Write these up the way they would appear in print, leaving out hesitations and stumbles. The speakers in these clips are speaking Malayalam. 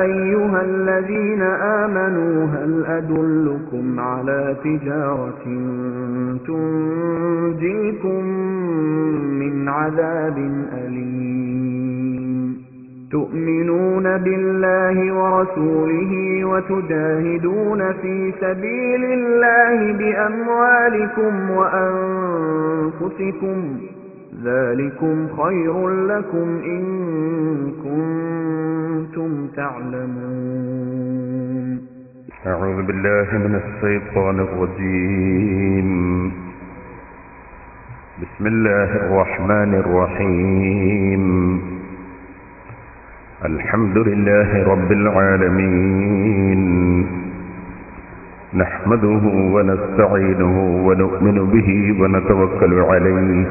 أيها الذين آمنوا هل أدلكم على تجارة تنجيكم من عذاب أليم تؤمنون بالله ورسوله وتجاهدون في سبيل الله بأموالكم وأنفسكم ذلكم خير لكم إن كنتم تعلمون. أعوذ بالله من الشيطان الرجيم. بسم الله الرحمن الرحيم. الحمد لله رب العالمين، نحمده ونستعينه ونؤمن به ونتوكل عليه،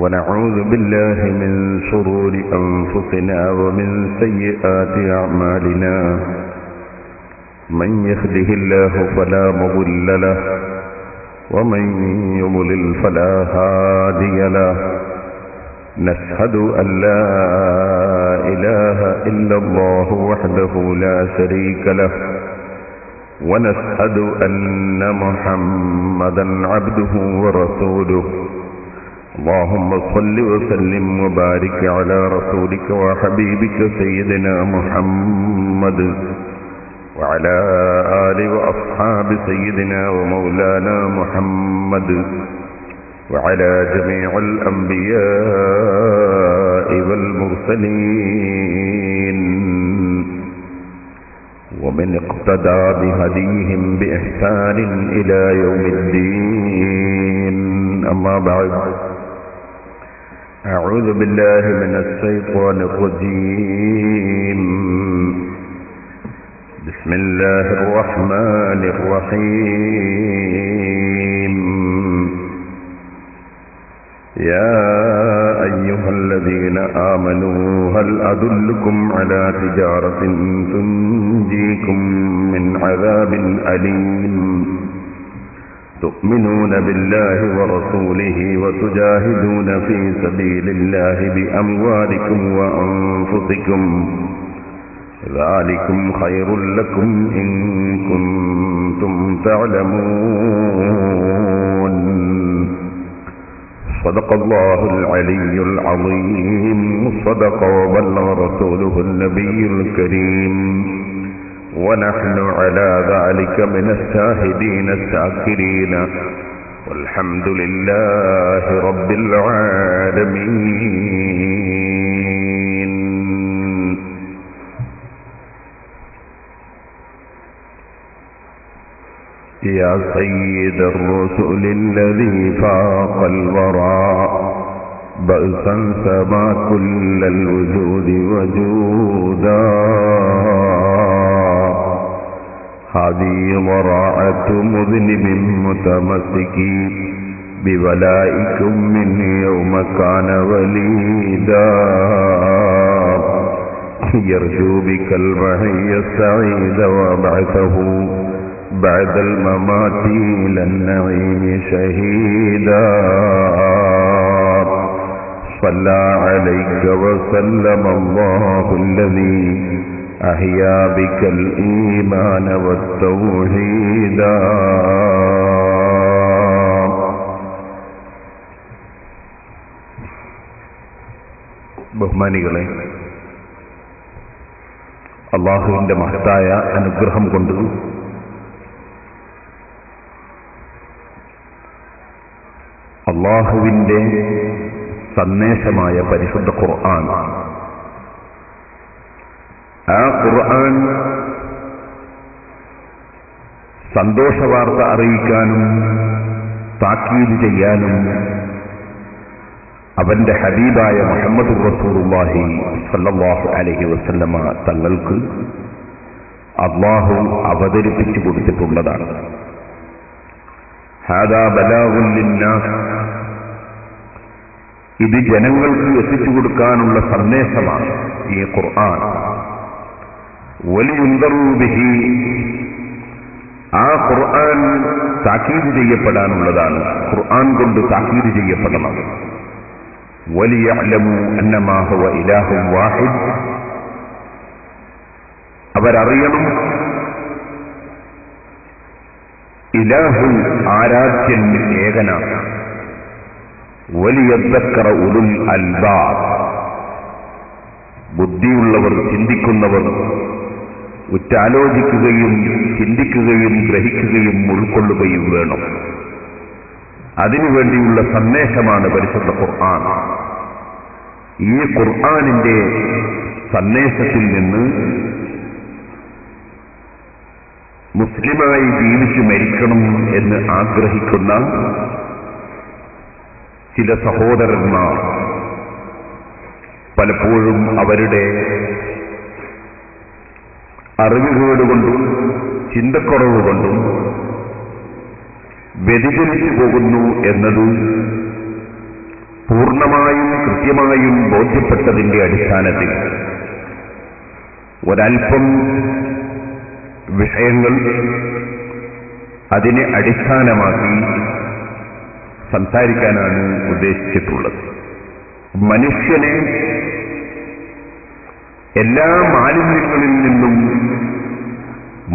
ونعوذ بالله من شرور أنفسنا ومن سيئات أعمالنا. من يهده الله فلا مضل له ومن يضلل فلا هادي له. نشهد أن لا إله إلا الله وحده لا شريك له، ونشهد أن محمدا عبده ورسوله. اللهم صل وسلم وبارك على رسولك وحبيبك سيدنا محمد وعلى آله وأصحاب سيدنا ومولانا محمد وعلى جميع الأنبياء والمرسلين ومن اقتدى بهديهم بإحسان إلى يوم الدين. أما بعد، أعوذ بالله من الشيطان الرجيم. بسم الله الرحمن الرحيم. يا أيها الذين آمنوا هل أدلكم على تجارة تنجيكم من عذاب أليم تؤمنون بالله ورسوله وتجاهدون في سبيل الله بأموالكم وأنفسكم ذلكم خير لكم إن كنتم تعلمون. صدق الله العلي العظيم، صدق وبلغ رسوله النبي الكريم، ونحن على ذلك من الشاهدين الشاكرين، والحمد لله رب العالمين. يا سيد الرسل الذي فاق الورى بأسا سما كل الوجود وجودا، هذه ضراعة مذنب متمسك بولائكم من يوم كان وليدا، يرجو بك المحي السعيد وابعثه بعد الممات إلى النعيم شهيدا. صلى عليك وسلم الله الذي أحيا بك الإيمان والتوحيد. ബഹുമാനികളെ, അല്ലാഹുവിന്റെ മഹത്തായ അനുഗ്രഹം കൊണ്ട് അല്ലാഹുവിന്റെ സന്ദേശമായ പരിശുദ്ധ ഖുർആൻ, ആ ഖുർആൻ സന്തോഷവാർത്ത അറിയിക്കാനും താക്കീത് ചെയ്യാനും അവന്റെ ഹബീബായ മുഹമ്മദ് റസൂലുള്ളാഹി സ്വല്ലല്ലാഹു അലൈഹി വസല്ലമ തങ്ങൾക്ക് അല്ലാഹു അവതരിപ്പിച്ചു കൊടുത്തിട്ടുള്ളതാണ്. ഹാദാ ബലാഗുൻ ലിന്നാസ്, ഇത് ജനങ്ങൾക്ക് എത്തിച്ചു കൊടുക്കാനുള്ള സന്ദേശമാണ് ഈ ഖുർആൻ. വലിയുൻദറൂ ബിഹി, ആ ഖുർആൻ താക്കീത് ചെയ്യപ്പെടാനുള്ളതാണ്. ഖുർആൻ കൊണ്ട് താക്കീത് ചെയ്യപ്പെടണം. വലിയഅലമു അന്നമാ ഹുവ ഇലാഹുൻ വാഹിദ്, അവരറിയണം ഇലാഹു ആരാധ്യൻ ഏകനാണ്. വലിയദ്ദക്കറ ഉലുൽ അൽബാബ്, ബുദ്ധിയുള്ളവർ, ചിന്തിക്കുന്നവർ ഉറ്റാലോചിക്കുകയും ചിന്തിക്കുകയും ഗ്രഹിക്കുകയും ഉൾക്കൊള്ളുകയും വേണം. അതിനുവേണ്ടിയുള്ള സന്ദേശമാണ് പരിശുദ്ധ ഖുർആൻ. ഈ ഖുർആനിന്റെ സന്ദേശത്തിൽ നിന്ന് മുസ്ലിമായി ജീവിച്ചു മരിക്കണം എന്ന് ആഗ്രഹിക്കുന്ന ചില സഹോദരന്മാർ പലപ്പോഴും അവരുടെ അറിവുകേടുകൊണ്ടും ചിന്തക്കുറവ് കൊണ്ടും വ്യതിചലിച്ചു പോകുന്നു എന്നത് പൂർണ്ണമായും കൃത്യമായും ബോധ്യപ്പെട്ടതിന്റെ അടിസ്ഥാനത്തിൽ ഒരൽപ്പം വിഷയങ്ങൾ അതിനെ അടിസ്ഥാനമാക്കി സംസാരിക്കാനാണ് ഉദ്ദേശിച്ചിട്ടുള്ളത്. മനുഷ്യനെ എല്ലാ മാലിന്യങ്ങളിൽ നിന്നും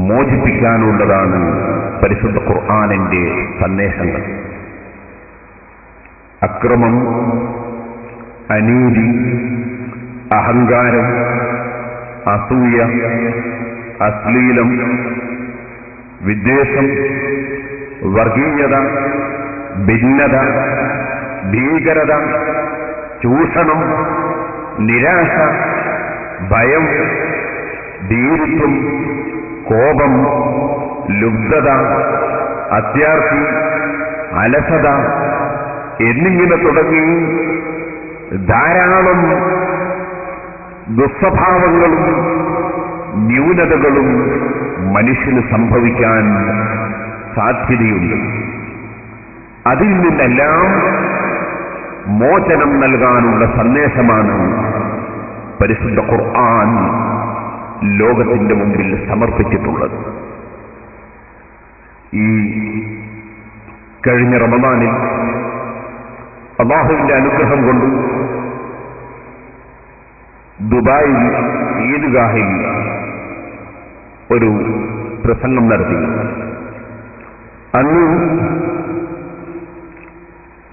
മോചിപ്പിക്കാനുള്ളതാണ് പരിശുദ്ധ ഖുർആനിന്റെ സന്ദേശങ്ങൾ. അക്രമം, അനീതി, അഹങ്കാരം, അസൂയ, അശ്ലീലം, വിദ്വേഷം, വർഗീയത, ഭിന്നത, ഭീകരത, ചൂഷണം, നിരാശ, ഭയം, ധീരത്വം, കോപം, ലുബ്ധത, അത്യാർത്തി, അലസത എന്നിങ്ങനെ തുടങ്ങി ധാരാളം ദുസ്വഭാവങ്ങളും ന്യൂനതകളും മനുഷ്യന് സംഭവിക്കാൻ സാധ്യതയുണ്ട്. അതിൽ നിന്നെല്ലാം മോചനം നൽകാനുള്ള സന്ദേശമാണ് പരിശുദ്ധ ഖുർആൻ ലോകത്തിന്റെ മുമ്പിൽ സമർപ്പിച്ചിട്ടുള്ളത്. ഈ കഴിഞ്ഞ റമദാനിൽ അല്ലാഹുവിന്റെ അനുഗ്രഹം കൊണ്ട് ദുബായിൽ ഈദ്ഗാഹിൽ ഒരു പ്രസംഗം നടത്തി. അന്ന്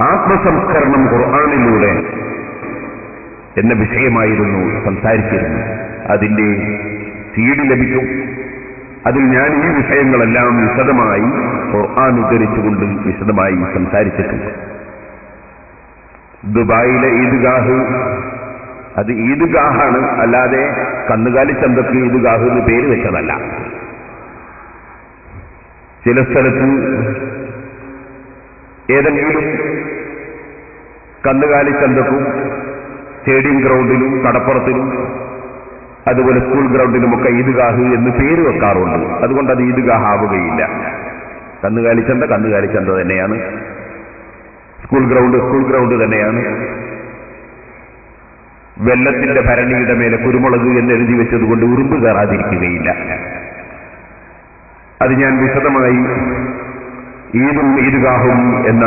ആത്മസംസ്കരണം ഖുർആനിലൂടെ എന്ന വിഷയമായിരുന്നു സംസാരിച്ചിരുന്നത്. അതിന്റെ സീഡ് ലഭിക്കും. അതിൽ ഞാൻ ഈ വിഷയങ്ങളെല്ലാം വിശദമായി ഖുർആൻ ഉദ്ധരിച്ചുകൊണ്ട് വിശദമായി സംസാരിച്ചിട്ടുണ്ട്. ദുബായിലെ ഈദ്ഗാഹ് അത് ഈദ്ഗാഹാണ്, അല്ലാതെ കന്നുകാലി ചന്തക്ക് ഈദ്ഗാഹ് എന്ന് പേര് വെച്ചതല്ല. ചില സ്ഥലത്ത് ഏതെങ്കിലും കന്നുകാലി ചന്തക്കും സ്റ്റേഡിയം ഗ്രൗണ്ടിലും കടപ്പുറത്തിലും അതുപോലെ സ്കൂൾ ഗ്രൗണ്ടിലുമൊക്കെ ഈദ്ഗാഹ് എന്ന് പേര് വെക്കാറുണ്ട്. അതുകൊണ്ട് അത് ഈദ്ഗാഹ് ആവുകയില്ല. കന്നുകാലിച്ചന്ത കന്നുകാലിച്ചന്ത തന്നെയാണ്, സ്കൂൾ ഗ്രൗണ്ട് തന്നെയാണ്. വെള്ളത്തിന്റെ ഭരണിയുടെ മേലെ കുരുമുളക് എന്ന് എഴുതി വെച്ചതുകൊണ്ട് ഉറുമ്പ് കയറാതിരിക്കുകയില്ല. അത് ഞാൻ വിശദമായി ഈദും ഈദ്ഗാഹും എന്ന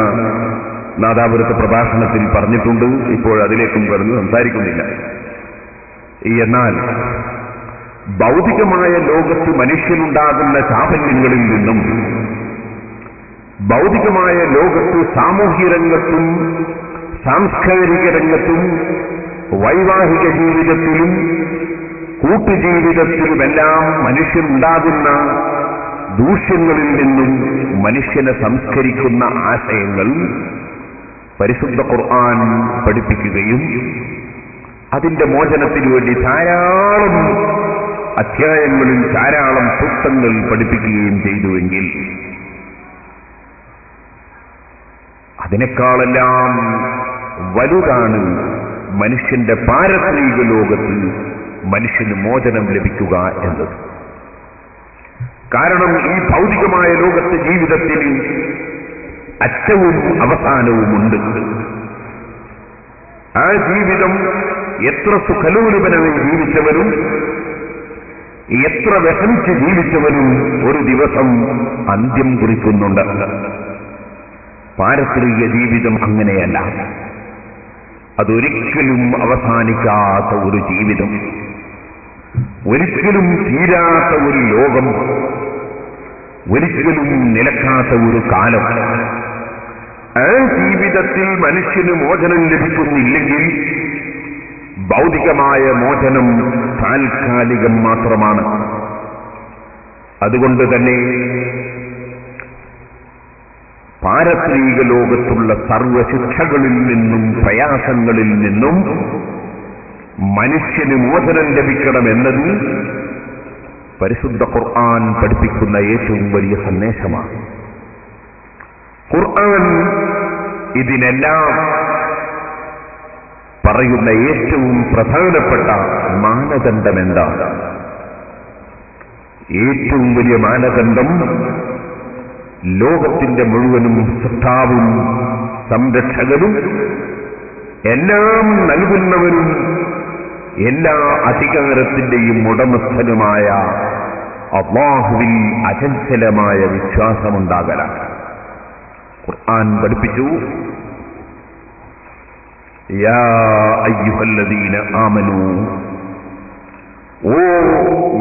നാദാപുരത്തെ പ്രഭാഷണത്തിൽ പറഞ്ഞിട്ടുണ്ട്. ഇപ്പോൾ അതിലേക്കും കടന്ന് സംസാരിക്കുന്നില്ല. എന്നാൽ ഭൗതികമായ ലോകത്ത് മനുഷ്യനുണ്ടാകുന്ന ചാപല്യങ്ങളിൽ നിന്നും ഭൗതികമായ ലോകത്ത് സാമൂഹ്യ രംഗത്തും സാംസ്കാരിക രംഗത്തും വൈവാഹിക ജീവിതത്തിലും കൂട്ടുജീവിതത്തിലുമെല്ലാം മനുഷ്യനുണ്ടാകുന്ന ദൂഷ്യങ്ങളിൽ നിന്നും മനുഷ്യനെ സംസ്കരിക്കുന്ന ആശയങ്ങൾ പരിശുദ്ധ ഖുർആൻ പഠിപ്പിക്കുകയും അതിന്റെ മോചനത്തിനു വേണ്ടി ധാരാളം അധ്യായങ്ങളിൽ ധാരാളം സൂക്തങ്ങൾ പഠിപ്പിക്കുകയും ചെയ്തുവെങ്കിൽ അതിനേക്കാളെല്ലാം വലുതാണ് മനുഷ്യന്റെ പാരത്രിക ലോകത്ത് മനുഷ്യന് മോചനം ലഭിക്കുക എന്നത്. കാരണം ഈ ഭൗതികമായ ലോകത്തെ ജീവിതത്തിൽ അറ്റവും അവസാനവുമുണ്ട്. ആ ജീവിതം എത്ര സുഖലോലുപനായി ജീവിച്ചവനും എത്ര വിഷമിച്ച് ജീവിച്ചവനും ഒരു ദിവസം അന്ത്യം കുറിക്കുന്നുണ്ട്. പാരത്രിക ജീവിതം അങ്ങനെയല്ല. അതൊരിക്കലും അവസാനിക്കാത്ത ഒരു ജീവിതം. ഒരിക്കലും തീരാത്ത ഒരു ലോകം, ഒരിക്കലും നിലക്കാത്ത ഒരു കാലം. ആ ജീവിതത്തിൽ മനുഷ്യന് മോചനം ലഭിക്കുന്നില്ലെങ്കിൽ ഭൗതികമായ മോചനം താൽക്കാലികം മാത്രമാണ്. അതുകൊണ്ട് തന്നെ പാരത്രിക ലോകത്തുള്ള സർവശിക്ഷകളിൽ നിന്നും പ്രയാസങ്ങളിൽ നിന്നും മനുഷ്യന് മോചനം ലഭിക്കണമെന്നത് പരിശുദ്ധ ഖുർആൻ പഠിപ്പിക്കുന്ന ഏറ്റവും വലിയ സന്ദേശമാണ്. ഖുർആൻ ഇതിനെല്ലാം പറയുന്ന ഏറ്റവും പ്രധാനപ്പെട്ട മാനദണ്ഡം എന്താണ്? ഏറ്റവും വലിയ മാനദണ്ഡം ലോകത്തിന്റെ മുഴുവനും സൃഷ്ടാവും സംരക്ഷകനും എല്ലാം നൽകുന്നവനും എല്ലാ അധികാരത്തിന്റെയും ഉടമസ്ഥനുമായ അല്ലാഹുവിൽ അചഞ്ചലമായ വിശ്വാസമുണ്ടാകലാണ്. ഖുർആൻ പഠിപ്പിച്ചു, യാ അയ്യുഹല്ലദീന ആമനൂ, ഓ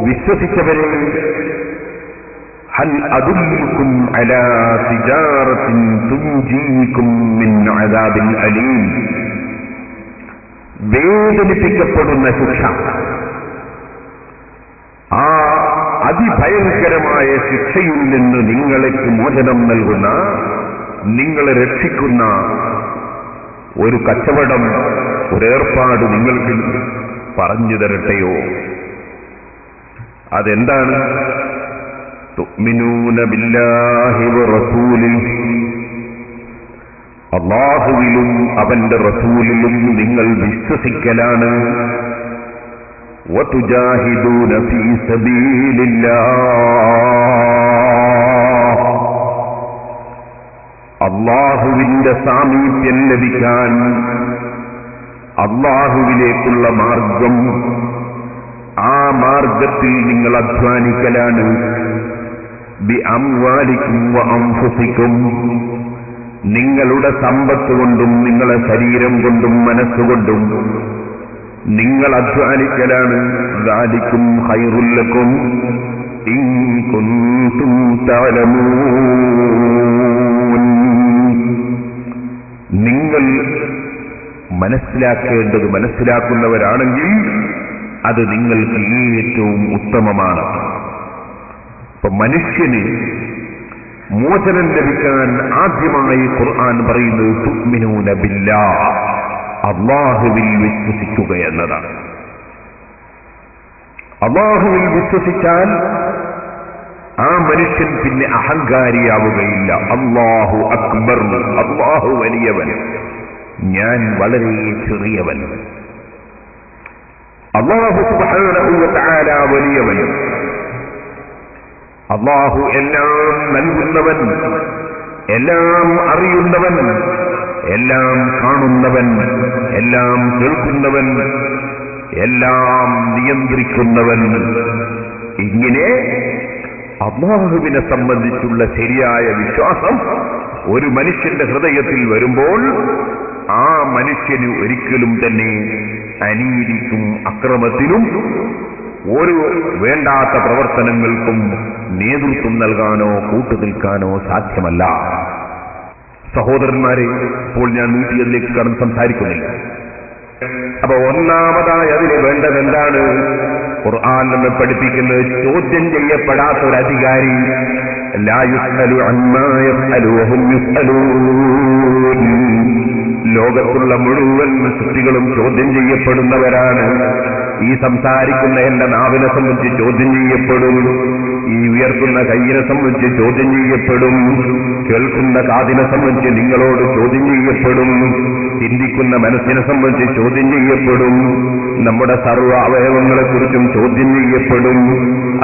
വിശ്വസിച്ചവരെ, ഹൽ അദുല്ലുക്കും അലാ തിജാറത്തിൻ തുൻജീകും മിൻ അദാബിൻ അലീം, വേദനിപ്പിക്കപ്പെടുന്ന ശിക്ഷ, ആ അതിഭയങ്കരമായ ശിക്ഷയിൽ നിന്ന് നിങ്ങൾക്ക് മോചനം നൽകുന്ന, നിങ്ങളെ രക്ഷിക്കുന്ന ഒരു കച്ചവടം, ഒരേർപ്പാട് നിങ്ങൾക്ക് പറഞ്ഞു തരട്ടെയോ? അതെന്താണ്? തുഅ്മിനൂന ബില്ലാഹി വറസൂലിഹി, അല്ലാഹുവിലും അവന്റെ റസൂലിലും നിങ്ങൾ വിശ്വസിക്കലാണ്. വതുജാഹിദൂന ഫീ സബീലില്ലാഹ്, അല്ലാഹുവിന്റെ സാമീപ്യം ലഭിക്കാൻ അല്ലാഹുവിലേക്കുള്ള മാർഗം, ആ മാർഗത്തിൽ നിങ്ങൾ അധ്വാനിക്കലാണ്. ബി അംവാലിക്കും വ അൻഫുസിക്കും, നിങ്ങളുടെ സമ്പത്ത് കൊണ്ടും നിങ്ങളെ ശരീരം കൊണ്ടും മനസ്സുകൊണ്ടും നിങ്ങൾ അധ്വാനിക്കലാണ്. ദാലിക്കും ഖൈറുൽ ലക്കും ഇൻ കുൻതും തഅലമൂൻ, നിങ്ങൾ മനസ്സിലാക്കേണ്ടത് മനസ്സിലാക്കുന്നവരാണെങ്കിൽ അത് നിങ്ങൾക്ക് ഏറ്റവും ഉത്തമമാണ്. അപ്പൊ മനുഷ്യന് മോചനം ലഭിക്കാൻ ആദ്യമായി ഖുർആൻ പറയുന്നത് തുഅ്മിനൂന ബില്ലാഹ്, അല്ലാഹുവിൽ വിശ്വസിക്കുക എന്നതാണ്. അല്ലാഹുവിൽ വിശ്വസിച്ചാൽ ആ മനുഷ്യൻ പിന്നെ അഹങ്കാരിയാവുകയില്ല. അല്ലാഹു അക്ബർ, അല്ലാഹു വലിയവൻ, ഞാൻ വളരെ ചെറിയവൻ. അല്ലാഹു സുബ്ഹാനഹു വ തആല വലിയവൻ, അല്ലാഹു എല്ലാം നൽകുന്നവൻ, എല്ലാം അറിയുന്നവൻ, എല്ലാം കാണുന്നവൻ, എല്ലാം കേൾക്കുന്നവൻ, എല്ലാം നിയന്ത്രിക്കുന്നവൻ. ഇങ്ങനെ അല്ലാഹുവിനെ സംബന്ധിച്ചുള്ള ശരിയായ വിശ്വാസം ഒരു മനുഷ്യന്റെ ഹൃദയത്തിൽ വരുമ്പോൾ ആ മനുഷ്യന് ഒരിക്കലും തന്നെ അനീതിക്കും അക്രമത്തിനും ഒരു വേണ്ടാത്ത പ്രവർത്തനങ്ങൾക്കും നേതൃത്വം നൽകാനോ കൂട്ടുനിൽക്കാനോ സാധ്യമല്ല. സഹോദരന്മാരെ, ഇപ്പോൾ ഞാൻ നീട്ടിയതിലേക്ക് കടന്ന് സംസാരിക്കുന്നില്ല. അപ്പൊ ഒന്നാമതായി അതിന് വേണ്ടത് എന്താണ്? ഖുർആൻ നമ്മെ പഠിപ്പിക്കുന്നത് ചോദ്യം ചെയ്യപ്പെടാത്ത ഒരു അധികാരി, ലാ യുസ്അലു അമ്മാ യഫ്അലു വഹും യുസ്അലൂൻ, ലോകത്തുള്ള മുഴുവൻ സൃഷ്ടികളും ചോദ്യം ചെയ്യപ്പെടുന്നവരാണ്. ഈ സംസാരിക്കുന്ന എന്റെ നാവിനെ സംബന്ധിച്ച് ചോദ്യം ചെയ്യപ്പെടും, ഈ ഉയർത്തുന്ന കയ്യിനെ സംബന്ധിച്ച് ചോദ്യം ചെയ്യപ്പെടും, കേൾക്കുന്ന കാതിനെ സംബന്ധിച്ച് നിങ്ങളോട് ചോദ്യം ചെയ്യപ്പെടും, ചിന്തിക്കുന്ന മനസ്സിനെ സംബന്ധിച്ച് ചോദ്യം ചെയ്യപ്പെടും, നമ്മുടെ സർവ്വ അവയവങ്ങളെ കുറിച്ചും ചോദ്യം ചെയ്യപ്പെടും.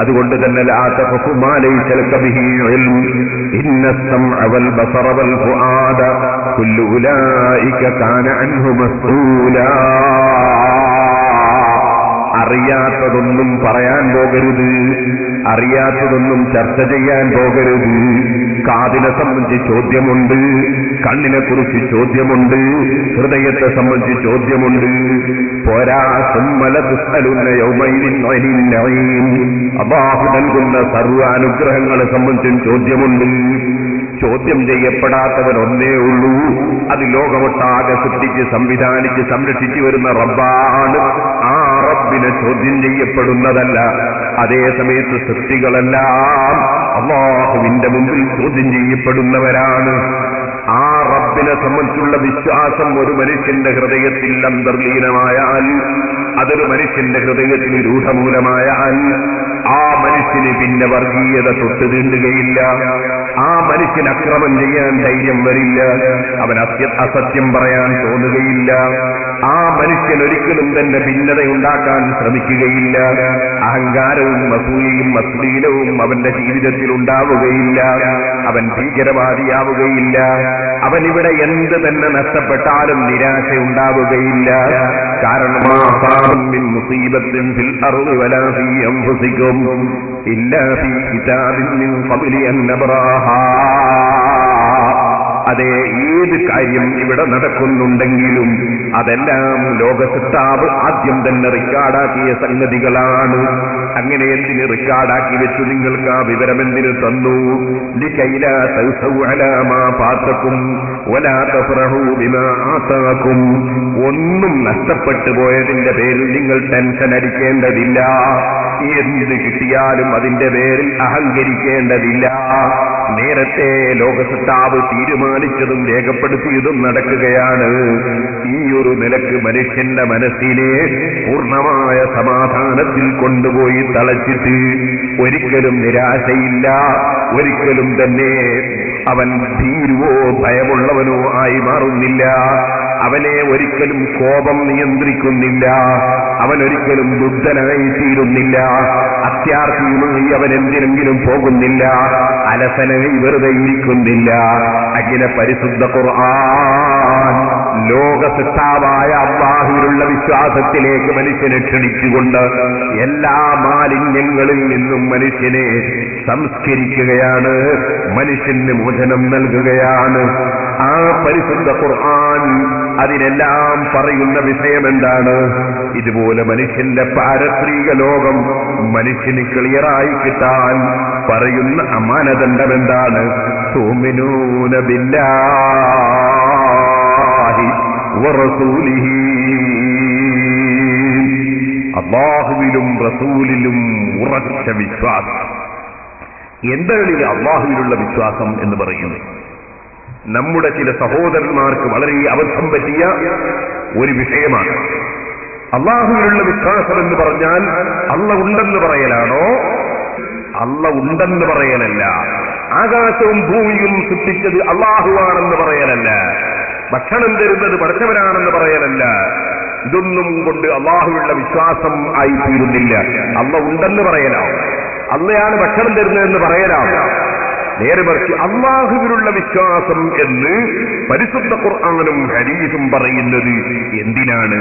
അതുകൊണ്ട് തന്നെ ലാ തഖഫു മാ ലൈസ ലക ബിഹി ഇൽം ഇന്ന അസ്സംഅ വൽ ബസറ വൽ ഫുആദ കുല്ലു ഉലൈക കാന അൻഹു മസ്ഊലാ. അറിയാത്തതൊന്നും പറയാൻ പോകരുത്, അറിയാത്തതൊന്നും ചർച്ച ചെയ്യാൻ പോകരുത്. കാതിനെ സംബന്ധിച്ച് ചോദ്യമുണ്ട്, കണ്ണിനെ കുറിച്ച് ചോദ്യമുണ്ട്, ഹൃദയത്തെ സംബന്ധിച്ച് ചോദ്യമുണ്ട്. പോരാ, അല്ലാഹു നൽകുന്ന സർവ്വ അനുഗ്രഹങ്ങളെ സംബന്ധിച്ചും ചോദ്യമുണ്ട്. ചോദ്യം ചെയ്യപ്പെടാത്തവൻ ഒന്നേ ഉള്ളൂ, അത് ലോകമൊട്ടാകെ സൃഷ്ടിച്ച് സംവിധാനിച്ച് സംരക്ഷിച്ചു വരുന്ന റബ്ബാണ്. ആ റബ്ബിനെ ചോദ്യം ചെയ്യപ്പെടുന്നതല്ല. അതേ സമയത്ത് സൃഷ്ടികളെല്ലാം അല്ലാഹുവിന്റെ മുമ്പിൽ ചോദ്യം ചെയ്യപ്പെടുന്നവരാണ്. ആ റബ്ബിനെ സംബന്ധിച്ചുള്ള വിശ്വാസം ഒരു മനുഷ്യന്റെ ഹൃദയത്തിൽ അന്തർലീനമായാൽ, അതൊരു മനുഷ്യന്റെ ഹൃദയത്തിൽ രൂഢമൂലമായാൽ, ആ മനുഷ്യന് പിന്നെ വർഗീയത തൊട്ട് തീണ്ടുകയില്ല. ആ മനുഷ്യന് അക്രമം ചെയ്യാൻ ധൈര്യം വരില്ല. അവൻ അസത്യം പറയാൻ തോന്നുകയില്ല. ആ മനുഷ്യൻ ഒരിക്കലും തന്റെ ഭിന്നതയുണ്ടാക്കാൻ ശ്രമിക്കുകയില്ല. അഹങ്കാരവും അസൂയയും അശ്ലീലവും അവന്റെ ജീവിതത്തിൽ ഉണ്ടാവുകയില്ല. അവൻ ഭീകരവാദിയാവുകയില്ല. അവൻ ഇവിടെ എന്ത് തന്നെ നഷ്ടപ്പെട്ടാലും നിരാശയുണ്ടാവുകയില്ല. കാരണം മുസീബത്തിൻ ഫിൽ അർളി വലാ ഫീ അൻഫുസികും ഇല്ലാ ഫീ കിതാബിൻ മിൻ ഖബ്ലി അൻ നബ്റാഹാ. അതെ, ഏത് കാര്യം ഇവിടെ നടക്കുന്നുണ്ടെങ്കിലും അതെല്ലാം ലോകസൃഷ്ടാവ് ആദ്യം തന്നെ റെക്കോർഡാക്കിയ സംഗതികളാണ്. അങ്ങനെ എന്തിന് റെക്കോർഡാക്കി വെച്ചു? നിങ്ങൾക്ക് ആ വിവരം എന്തിനു തന്നു? ലികൈലാ തൗസൗ അലാ മാ ഫാതകും വലാ തഫറഹു ബിമാ ആതാകും. ഒന്നും നഷ്ടപ്പെട്ടു പോയതിന്റെ പേരിൽ നിങ്ങൾ ടെൻഷൻ അടിക്കേണ്ടതില്ല. എന്ത് കിട്ടിയാലും അതിന്റെ പേരിൽ അഹങ്കരിക്കേണ്ടതില്ല. നേരത്തെ ലോകസൃഷ്ടാവ് തീരുമാനിച്ചതും രേഖപ്പെടുത്തിയതും നടക്കുകയാണ്. ഈ ഒരു നിലക്ക് മനുഷ്യന്റെ മനസ്സിനെ പൂർണ്ണമായ സമാധാനത്തിൽ കൊണ്ടുപോയി തളച്ചിട്ട് ഒരിക്കലും നിരാശയില്ല, ഒരിക്കലും തന്നെ അവൻ ഭീരുവോ ഭയമുള്ളവനോ ആയി മാറുന്നില്ല. അവനെ ഒരിക്കലും കോപം നിയന്ത്രിക്കുന്നില്ല. അവനൊരിക്കലും ദുദ്ധനായി തീരുന്നില്ല. അത്യാർത്ഥിയുമായി അവൻ എന്തിനെങ്കിലും പോകുന്നില്ല. അലസനായി വെറുതെ ഇരിക്കുന്നില്ല. അങ്ങനെ പരിശുദ്ധ ഖുർആൻ ലോകസൃഷ്ടാവായ അല്ലാഹുവിലുള്ള വിശ്വാസത്തിലേക്ക് മനുഷ്യനെ ക്ഷണിച്ചുകൊണ്ട് എല്ലാ മാലിന്യങ്ങളിൽ നിന്നും മനുഷ്യനെ സംസ്കരിക്കുകയാണ്, മനുഷ്യന് മോചനം നൽകുകയാണ്. ആ പരിശുദ്ധ ഖുർആൻ അതിനെല്ലാം പറയുന്ന വിഷയം എന്താണ്? ഇതുപോലെ മനുഷ്യന്റെ പാരത്രിക ലോകം മനുഷ്യന് ക്ലിയറായി കിട്ടാൻ പറയുന്ന മാനദണ്ഡം എന്താണ്? തുഅ്മിനൂന ബില്ലാഹി വറസൂലിഹി. അല്ലാഹുവിലും റസൂലിലും ഉറച്ച വിശ്വാസം. എന്താണ് ഈ അല്ലാഹുവിലുള്ള വിശ്വാസം എന്ന് പറയുന്നത്? നമ്മുടെ ചില സഹോദരന്മാർക്ക് വളരെ അബദ്ധം പറ്റിയ ഒരു വിഷയമാണ്. അല്ലാഹുവിലുള്ള വിശ്വാസം എന്ന് പറഞ്ഞാൽ അള്ള ഉണ്ടെന്ന് പറയലാണോ? അള്ള ഉണ്ടെന്ന് പറയലല്ല. ആകാശവും ഭൂമിയും സൃഷ്ടിച്ചത് അല്ലാഹുവാണെന്ന് പറയലല്ല. ഭക്ഷണം തരുന്നത് പഠിച്ചവനാണെന്ന് പറയലല്ല. ഇതൊന്നും കൊണ്ട് അല്ലാഹുവിലുള്ള വിശ്വാസം ആയി തീരുന്നില്ല. അള്ള ഉണ്ടെന്ന് പറയലാവും, അള്ളയാണ് ഭക്ഷണം തരുന്നതെന്ന് പറയലാവും. നേരെ മറിച്ച് അല്ലാഹുവിലുള്ള വിശ്വാസം എന്ന് പരിശുദ്ധ ഖുർആനും ഹദീസും പറയുന്നത് എന്തിനാണ്?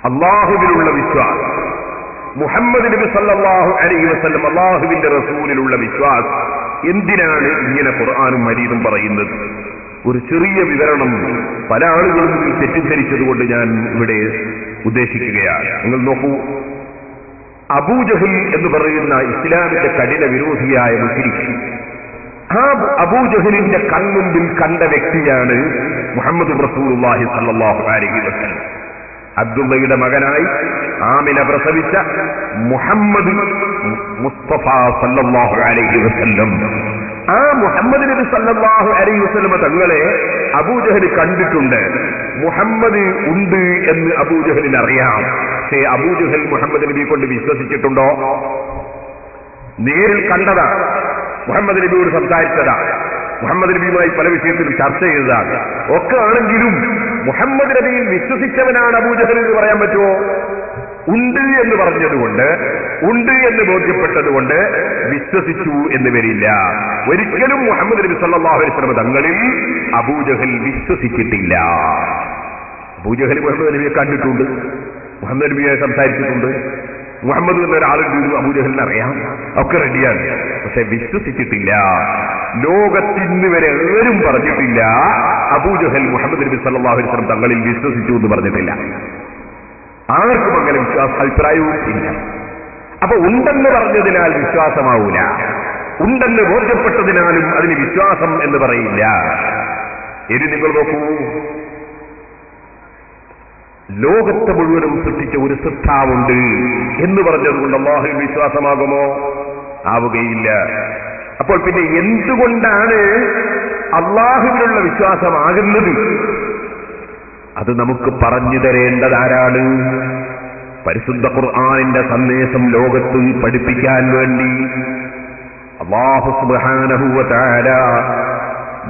അല്ലാഹുവിലുള്ള വിശ്വാസം, മുഹമ്മദ് നബി സല്ലല്ലാഹു അലൈഹി വസല്ലം അല്ലാഹുവിന്റെ റസൂലിലുള്ള വിശ്വാസം എന്തിനാണ് ഇങ്ങനെ ഖുർആനും ഹദീസും പറയുന്നത്? ഒരു ചെറിയ വിവരണം പല ആളുകളും തെറ്റിദ്ധരിച്ചതുകൊണ്ട് ഞാൻ ഇവിടെ ഉദ്ദേശിക്കുകയാണ്. നിങ്ങൾ നോക്കൂ, അബൂജഹൽ എന്ന് പറയുന്ന ഇസ്ലാമിന്റെ കഠിന വിരോധിയായ മുശ്രിക്ക്, ആ അബൂജഹലിന്റെ കൺമുമ്പിൽ കണ്ട വ്യക്തിയാണ് മുഹമ്മദ് റസൂലുള്ളാഹി സ്വല്ലല്ലാഹു അലൈഹി വസല്ലം. അബ്ദുള്ളയുടെ മകനായി ആമിന പ്രസവിച്ച മുഹമ്മദ് മുസ്തഫ സല്ലല്ലാഹു അലൈഹി വസല്ലം, ആ മുഹമ്മദ് നബി സല്ലല്ലാഹു അലൈഹി വസല്ലം തങ്ങളെ അബൂജഹൽ കണ്ടിട്ടുണ്ട്. മുഹമ്മദ് ഉണ്ട് എന്ന് അബൂജഹലിന് അറിയാം. പക്ഷേ അബൂജഹൽ മുഹമ്മദ് നബിയെ കൊണ്ട് വിശ്വസിച്ചിട്ടുണ്ടോ? നേരിൽ കണ്ടതാ, മുഹമ്മദ് നബിയോട് സംസാരിച്ചതാ, മുഹമ്മദ് നബിയുമായി പല വിഷയത്തിലും ചർച്ച ചെയ്തതാണ് ഒക്കെ ആണെങ്കിലും മുഹമ്മദ് നബിയിൽ വിശ്വസിച്ചവനാണ് അബൂജഹൽ എന്ന് പറയാൻ പറ്റുമോ? ഉണ്ട് എന്ന് പറഞ്ഞതുകൊണ്ട്, ഉണ്ട് എന്ന് ബോധ്യപ്പെട്ടതുകൊണ്ട് വിശ്വസിച്ചു എന്ന് വരില്ല. ഒരിക്കലും മുഹമ്മദ് നബി സല്ലല്ലാഹു അലൈഹി വസല്ലം തങ്ങളിൽ അബൂജഹൽ വിശ്വസിച്ചിട്ടില്ല. അബൂജഹൽ മുഹമ്മദ് നബിയെ കണ്ടിട്ടുണ്ട്, മുഹമ്മദ് നബിയെ സംസാരിച്ചിട്ടുണ്ട്. മുഹമ്മദ് എന്നൊരാളുണ്ട്, അബൂജഹലിനെ അറിയാം, ഒക്കെ റെഡിയാണ്. പക്ഷെ വിശ്വസിച്ചിട്ടില്ല. ലോകത്തിന്ന് വരെ ആരും പറഞ്ഞിട്ടില്ല അബൂജഹൽ മുഹമ്മദ് നബി സല്ലല്ലാഹു അലൈഹി വസല്ലം തങ്ങളിൽ വിശ്വസിച്ചു എന്ന് പറഞ്ഞിട്ടില്ല. ആർക്കും അങ്ങനെ അഭിപ്രായവും ഇല്ല. അപ്പൊ ഉണ്ടെന്ന് പറഞ്ഞതിനാൽ വിശ്വാസമാവൂല, ഉണ്ടെന്ന് ബോധ്യപ്പെട്ടതിനാലും അതിന് വിശ്വാസം എന്ന് പറയില്ല. ഇനി നിങ്ങൾ നോക്കൂ, ലോകത്തെ മുഴുവനും സൃഷ്ടിച്ച ഒരു സൃഷ്ടാവുണ്ട് എന്ന് പറഞ്ഞതുകൊണ്ട് അല്ലാഹുവിൽ വിശ്വാസമാകുമോ? ആവുകയില്ല. അപ്പോൾ പിന്നെ എന്തുകൊണ്ടാണ് അല്ലാഹുവിലുള്ള വിശ്വാസമാകുന്നത്? അത് നമുക്ക് പറഞ്ഞു തരേണ്ടതാരാണ്? പരിശുദ്ധ ഖുർആനിന്റെ സന്ദേശം ലോകത്ത് പഠിപ്പിക്കാൻ വേണ്ടി അല്ലാഹു സുബ്ഹാനഹു വ തആല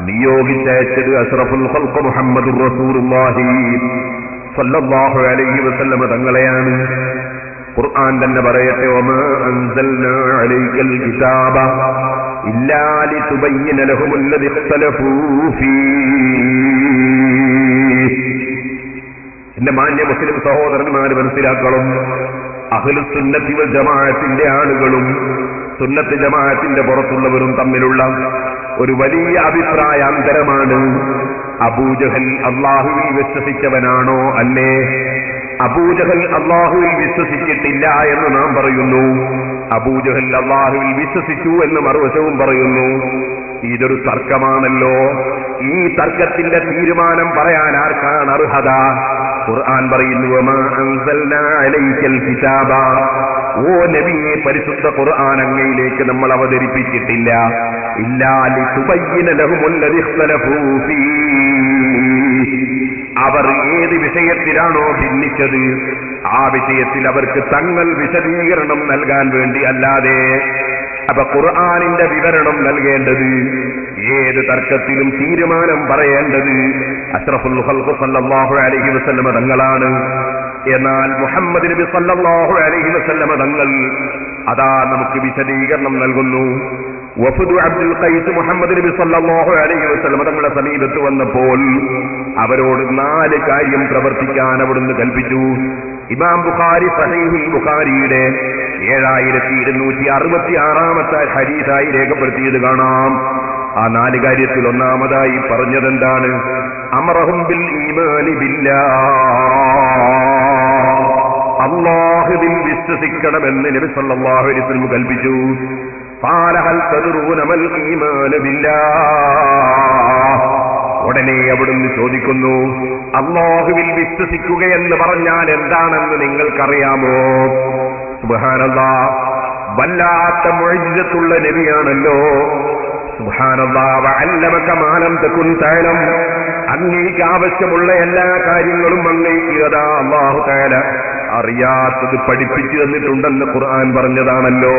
നിയോഗിച്ചയച്ചത് അഷ്റഫുൽ ഖൽഖ് മുഹമ്മദുർ റസൂലുള്ളാഹി സ്വല്ലല്ലാഹു അലൈഹി വസല്ലം തങ്ങളെയാണ്. ഖുർആൻ തന്നെ പറയട്ടെ, വമാ അൻസൽനാ അലൈക്കൽ കിതാബ ഇല്ലാ ലിതുബയ്യിന ലഹുമുല്ലദി ഇഖ്തലഫൂ ഫീഹി. എന്റെ മാന്യ മുസ്ലിം സഹോദരന്മാർ മനസ്സിലാക്കണം, അഹ്ലുസ് സുന്നത്തി വൽ ജമാഅത്തിന്റെ ആളുകളും സുന്നത്ത് ജമാഅത്തിന്റെ പുറത്തുള്ളവരും തമ്മിലുള്ള ഒരു വലിയ അഭിപ്രായാന്തരമാണ്. അബൂജഹൽ അല്ലാഹുവിൽ വിശ്വസിച്ചവനാണോ അല്ലേ? അബൂജഹൽ അല്ലാഹുവിൽ വിശ്വസിച്ചിട്ടില്ല എന്ന് നാം പറയുന്നു. അബൂജഹൽ അല്ലാഹുവിൽ വിശ്വസിച്ചു എന്ന് മറുവശവും പറയുന്നു. ഇതൊരു തർക്കമാണല്ലോ. ഈ തർക്കത്തിന്റെ തീരുമാനം പറയാൻ ആർക്കാണ് അർഹത? ഖുർആൻ പറയുന്നു, വമാ അൻസൽനാ അലൈക്കൽ കിതാബ, ഓ നബിയെ, പരിശുദ്ധ ഖുർആൻ അങ്ങയിലേക്ക് നമ്മൾ അവതരിപ്പിച്ചിട്ടില്ല. ഇല്ലാ ലിതുബയ്യിന ലഹുമുല്ലദി ഇഖ്തലഫൂ ഫീഹി, അവർ ഏത് വിഷയത്തിലാണോ ഭിന്നിച്ചത് ആ വിഷയത്തിൽ അവർക്ക് തങ്ങൾ വിശദീകരണം നൽകാൻ വേണ്ടി അല്ലാതെ. അപ്പൊ ഖുർആനിന്റെ വിവരണം നൽകേണ്ടത്, ഏത് തർക്കത്തിലും തീരുമാനം പറയേണ്ടത് അഷ്റഫുൽ ഖൽഖ് സല്ലല്ലാഹു അലൈഹി വസല്ലം തങ്ങളാണ്. എന്നാൽ മുഹമ്മദ് നബി സല്ലല്ലാഹു അലൈഹി വസല്ലം തങ്ങൾ അതാ നമുക്ക് വിശദീകരണം നൽകുന്നു. വഫദു അബ്ദുൽ ഖൈസ് മുഹമ്മദ് നബി സല്ലല്ലാഹു അലൈഹി വസല്ലം തങ്ങളുടെ സമീപത്ത് വന്നപ്പോൾ അവരോട് 4 കാര്യം പ്രവർത്തിക്കാൻ അവിടുന്ന് കൽപ്പിച്ചു. ഇമാം ബുഖാരി സഹീഹുൽ ബുഖാരിയുടെ 7266 ഹദീസായി രേഖപ്പെടുത്തിയത് കാണാം. ആ 4 കാര്യത്തിൽ ഒന്നാമതായി പറഞ്ഞതെന്താണ്? അമറഹും ബിൽ ഈമാനി ബില്ലാഹ്, അല്ലാഹുവിൽ വിശ്വസിക്കണമെന്ന് നബി സല്ലല്ലാഹു അലൈഹി വസല്ലം കൽപ്പിച്ചു. ഖാല ഹൽ തദ്റൂന മൽ ഈമാനു ബില്ലാഹ്, ഉടനെ അവിടുന്ന് ചോദിക്കുന്നു, അല്ലാഹുവിൽ വിശ്വസിക്കുകയെന്ന് പറഞ്ഞാൽ എന്താണെന്ന് നിങ്ങൾക്കറിയാമോ? സുബ്ഹാനല്ലാഹ്, വല്ലാത്ത മുഅ്ജിസത്തുള്ള നബിയാണല്ലോ. സുബ്ഹാനല്ലാഹ്, വഅല്ലമക മാ ലം തകുൻ തഅലം, അങ്ങേക്ക് ആവശ്യമുള്ള എല്ലാ കാര്യങ്ങളും അങ്ങേക്ക് അതാ അല്ലാഹു തആല അറിയാത്തത് പഠിപ്പിച്ചു തന്നിട്ടുണ്ടെന്ന് ഖുർആൻ പറഞ്ഞതാണല്ലോ.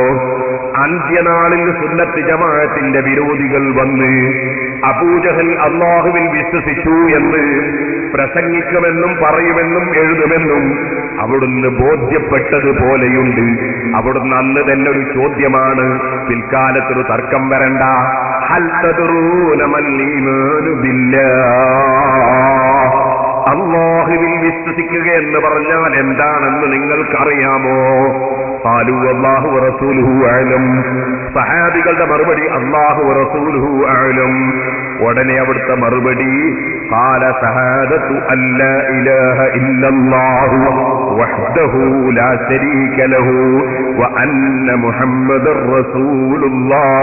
അന്ത്യനാളിൽ സുന്നത്ത് ജമാഅത്തിന്റെ വിരോധികൾ വന്ന് അബൂജഹൽ അല്ലാഹുവിൽ വിശ്വസിച്ചു എന്ന് പ്രസംഗിക്കുമെന്നും പറയുമെന്നും എഴുതുമെന്നും അവിടുന്ന് ബോധ്യപ്പെട്ടതുപോലെയുണ്ട്. അവിടുന്ന് അന്ന് തന്നെ ഒരു ചോദ്യമാണ്, പിൽക്കാലത്തൊരു തർക്കം വരണ്ട. ഹൽ തദ്റൂന മൽ ഈമാനു ബില്ലാഹ്, അല്ലാഹുവിൽ വിശ്വസിക്കുക എന്ന് പറഞ്ഞാൽ എന്താണെന്ന് നിങ്ങൾക്കറിയാമോ? ഖാലൂ അല്ലാഹു വറസൂലുഹു അഅലം. സഹാബികളുടെ മറുപടി അല്ലാഹു വറസൂലുഹു അഅലം. ഉടനെ അവിടുത്തെ മറുപടി ഖാല ഷഹാദതു അല്ലാ ഇലാഹ ഇല്ലല്ലാഹു വഹ്ദഹു ലാ ശരീക ലഹു വ അന്ന മുഹമ്മദർ റസൂലുള്ളാഹ്.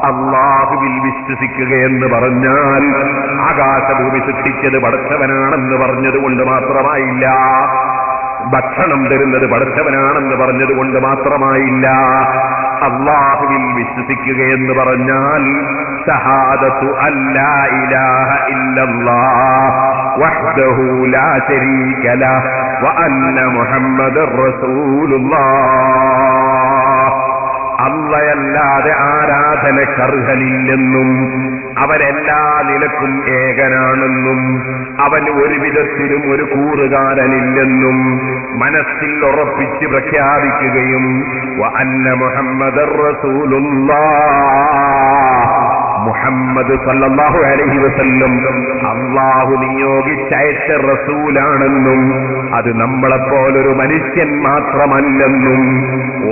അല്ലാഹുവിൽ വിശ്വസിക്കുക എന്ന് പറഞ്ഞാൽ ആകാശഭൂമി സൃഷ്ടിച്ചത് പടച്ചവനാണെന്ന് പറഞ്ഞതുകൊണ്ട് മാത്രമായില്ല, ഭക്ഷണം തരുന്നത് പടച്ചവനാണെന്ന് പറഞ്ഞതുകൊണ്ട് മാത്രമായില്ല. അല്ലാഹുവിൽ വിശ്വസിക്കുക എന്ന് പറഞ്ഞാൽ ഷഹാദതു അല്ലാ ഇലാഹ ഇല്ലല്ലാഹ് വഹ്ദഹു ലാ ശരീക ലഹു വ അന്ന മുഹമ്മദർ റസൂലുള്ളാഹ്. അല്ലാഹയല്ലാതെ ആരാധനക്കർഹനില്ലെന്നും അവരെല്ലാ നിലക്കും ഏകനാണെന്നും അവന് ഒരു വിധത്തിലും ഒരു കൂറുകാരനില്ലെന്നും മനസ്സിൽ ഉറപ്പിച്ച് പ്രഖ്യാപിക്കുകയും വ അന്ന മുഹമ്മദർ റസൂലുള്ളാഹ്, മുഹമ്മദ് സല്ലല്ലാഹു അലൈഹി വസല്ലം അല്ലാഹു നിയോഗിച്ചയച്ച റസൂലാണെന്നും അത് നമ്മളെപ്പോലൊരു മനുഷ്യൻ മാത്രമല്ലെന്നും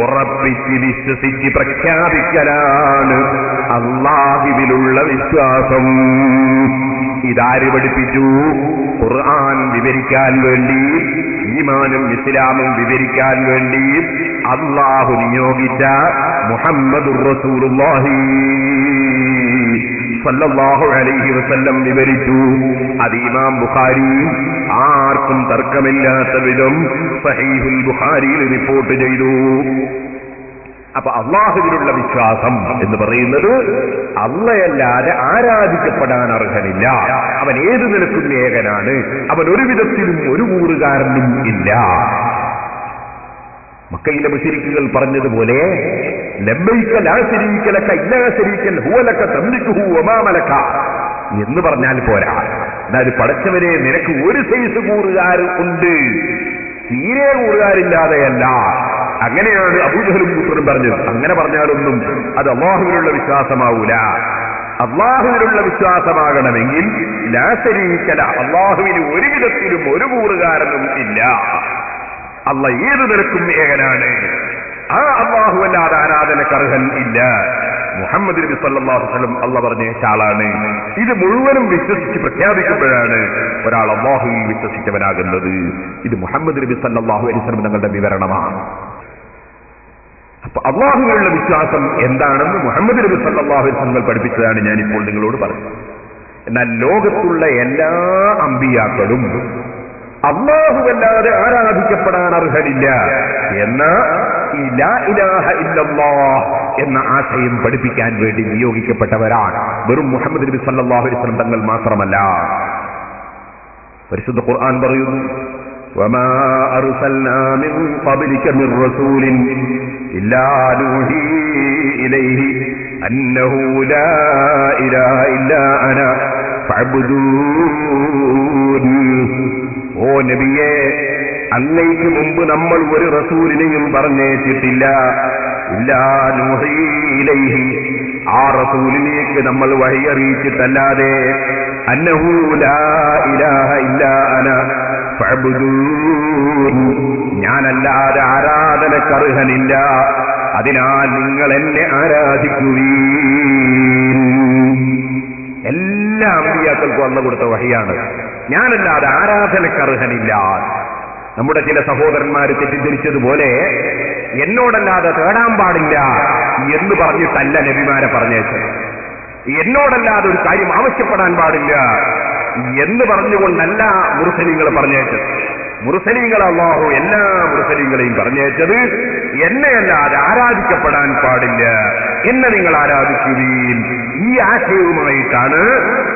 ഉറപ്പിച്ച് വിശ്വസിച്ച് പ്രഖ്യാപിക്കലാണ് അല്ലാഹുവിലുള്ള വിശ്വാസം. ഇതാര് പഠിപ്പിച്ചു? ഖുർആൻ വിവരിക്കാൻ വേണ്ടി, ഈമാനും ഇസ്ലാമും വിവരിക്കാൻ വേണ്ടി അല്ലാഹു നിയോഗിച്ച മുഹമ്മദുർ റസൂലുള്ളാഹി സല്ലല്ലാഹു അലൈഹി വസല്ലം വിവരിച്ചു. അത് ഇമാം ബുഖാരി ആർക്കും തർക്കമില്ലാത്ത വിധം സഹീഹുൽ ബുഖാരിയിൽ റിപ്പോർട്ട് ചെയ്തു. അപ്പൊ അല്ലാഹുവിലുള്ള വിശ്വാസം എന്ന് പറയുന്നത് അള്ളയല്ലാതെ ആരാധിക്കപ്പെടാൻ അർഹനില്ല, അവൻ ഏതു നിലക്കും ഏകനാണ്, അവൻ ഒരു വിധത്തിലും ഒരു കൂറുകാരനും ഇല്ല. മക്കയിലെ മുശ്രിക്കുകൾ പറഞ്ഞതുപോലെ ലബ്ബൈക ലാ ശരീക ലക ഇല്ലാ ശരീകൻ ഹുവ ലക തംലികുഹു വമാ മലക എന്ന് പറഞ്ഞാൽ പോരാ. അതായത് പടച്ചവനെ നിനക്ക് ഒരു സൈസ് കൂറുകാർ ഉണ്ട്, തീരെ കൂറുകാരില്ലാതെയല്ല. അങ്ങനെയാണ് അബൂജഹലും കൂട്ടരും പറഞ്ഞത്. അങ്ങനെ പറഞ്ഞാലൊന്നും അത് അല്ലാഹുവിലുള്ള വിശ്വാസമാവൂല. അല്ലാഹുവിലുള്ള വിശ്വാസമാകണമെങ്കിൽ ലാ ശരീക ലഹു, അല്ലാഹുവിന് ഒരു വിധത്തിലും ഒരു കൂറുകാരനും ഇല്ല, അല്ല ഏതു നിലക്കും ഏകനാണ്, ആ അല്ലാഹു അല്ലാതെ ആരാധനക്കർഹൻ ഇല്ല. മുഹമ്മദ് നബി സല്ലല്ലാഹു അലൈഹി വസല്ലം അല്ലാഹു പറഞ്ഞ ആളാണ്. ഇത് മുഴുവനും വിശ്വസിച്ച് പ്രഖ്യാപിക്കുമ്പോഴാണ് ഒരാൾ അല്ലാഹുവിൽ വിശ്വസിച്ചവനാകുന്നത്. ഇത് മുഹമ്മദ് നബി സല്ലല്ലാഹു അലൈഹി വസല്ലം തങ്ങളുടെ വിവരണമാണ്. അപ്പൊ അല്ലാഹുവിലുള്ള വിശ്വാസം എന്താണെന്ന് മുഹമ്മദ് നബി സല്ലല്ലാഹു അലൈഹി വസല്ലം പഠിപ്പിച്ചതാണ് ഞാനിപ്പോൾ നിങ്ങളോട് പറഞ്ഞത്. എന്നാൽ ലോകത്തുള്ള എല്ലാ അമ്പിയാക്കളും അല്ലാഹുവല്ലാതെ ആരാധിക്കപ്പെടാൻ അർഹനില്ല എന്ന ഈ ലാ ഇലാഹ ഇല്ലല്ലാഹ് എന്ന ആശയം പഠിപ്പിക്കാൻ വേണ്ടി നിയോഗിക്കപ്പെട്ടവരാണ്. വെറും മുഹമ്മദ് നബി സല്ലല്ലാഹു അലൈഹി വസല്ലം തങ്ങൾ മാത്രമല്ല. പരിശുദ്ധ ഖുർആൻ പറയുന്നു, വമാ അർസൽനാ മിൻ ഖബ്ലിക മിർ റസൂലിൻ ഇല്ലാ നൂഹി ഇലൈഹി അന്നഹു ലാ ഇലാഹ ഇല്ലാ അനാ ഫഅബ്ദൂൻ. ഓ നബിയേ, അങ്ങയ്ക്ക് മുമ്പ് നമ്മൾ ഒരു റസൂലിനെയും പറഞ്ഞേറ്റിട്ടില്ല. ഇല്ലാ നൂഹി ഇലൈഹി, ആ റസൂലിലേക്ക് നമ്മൾ വഹി അറിയിച്ചിട്ടല്ലാതെ അന്നഹു ലാ ഇലാഹ ഇല്ലാ അനാ ഫഅബ്ദൂൻ, ഞാനല്ലാതെ ആരാധനക്കർഹനില്ല, അതിനാൽ നിങ്ങൾ എന്നെ ആരാധിക്കുവീൻ. എല്ലാ അമ്പിയാക്കൾക്കും അല്ലാഹു കൊടുത്ത വഹിയാണ്, ഞാനല്ലാതെ ആരാധനക്കർഹനില്ല. നമ്മുടെ ചില സഹോദരന്മാർ തെറ്റിദ്ധരിച്ചതുപോലെ എന്നോടല്ലാതെ തേടാൻ പാടില്ല എന്ന് പറഞ്ഞിട്ടല്ല നബിമാരെ പറഞ്ഞേച്ചത്. എന്നോടല്ലാതെ ഒരു കാര്യം ആവശ്യപ്പെടാൻ പാടില്ല എന്ന് പറഞ്ഞുകൊണ്ടല്ല മുർസലീങ്ങൾ പറഞ്ഞേച്ചത്. മുർസലീങ്ങൾ അല്ലാഹു എല്ലാ മുർസലീങ്ങളെയും പറഞ്ഞേച്ചത് എന്നെയല്ലാതെ ആരാധിക്കപ്പെടാൻ പാടില്ല, എന്നെ നിങ്ങൾ ആരാധിക്കുകയും, ഈ ആശയവുമായിട്ടാണ്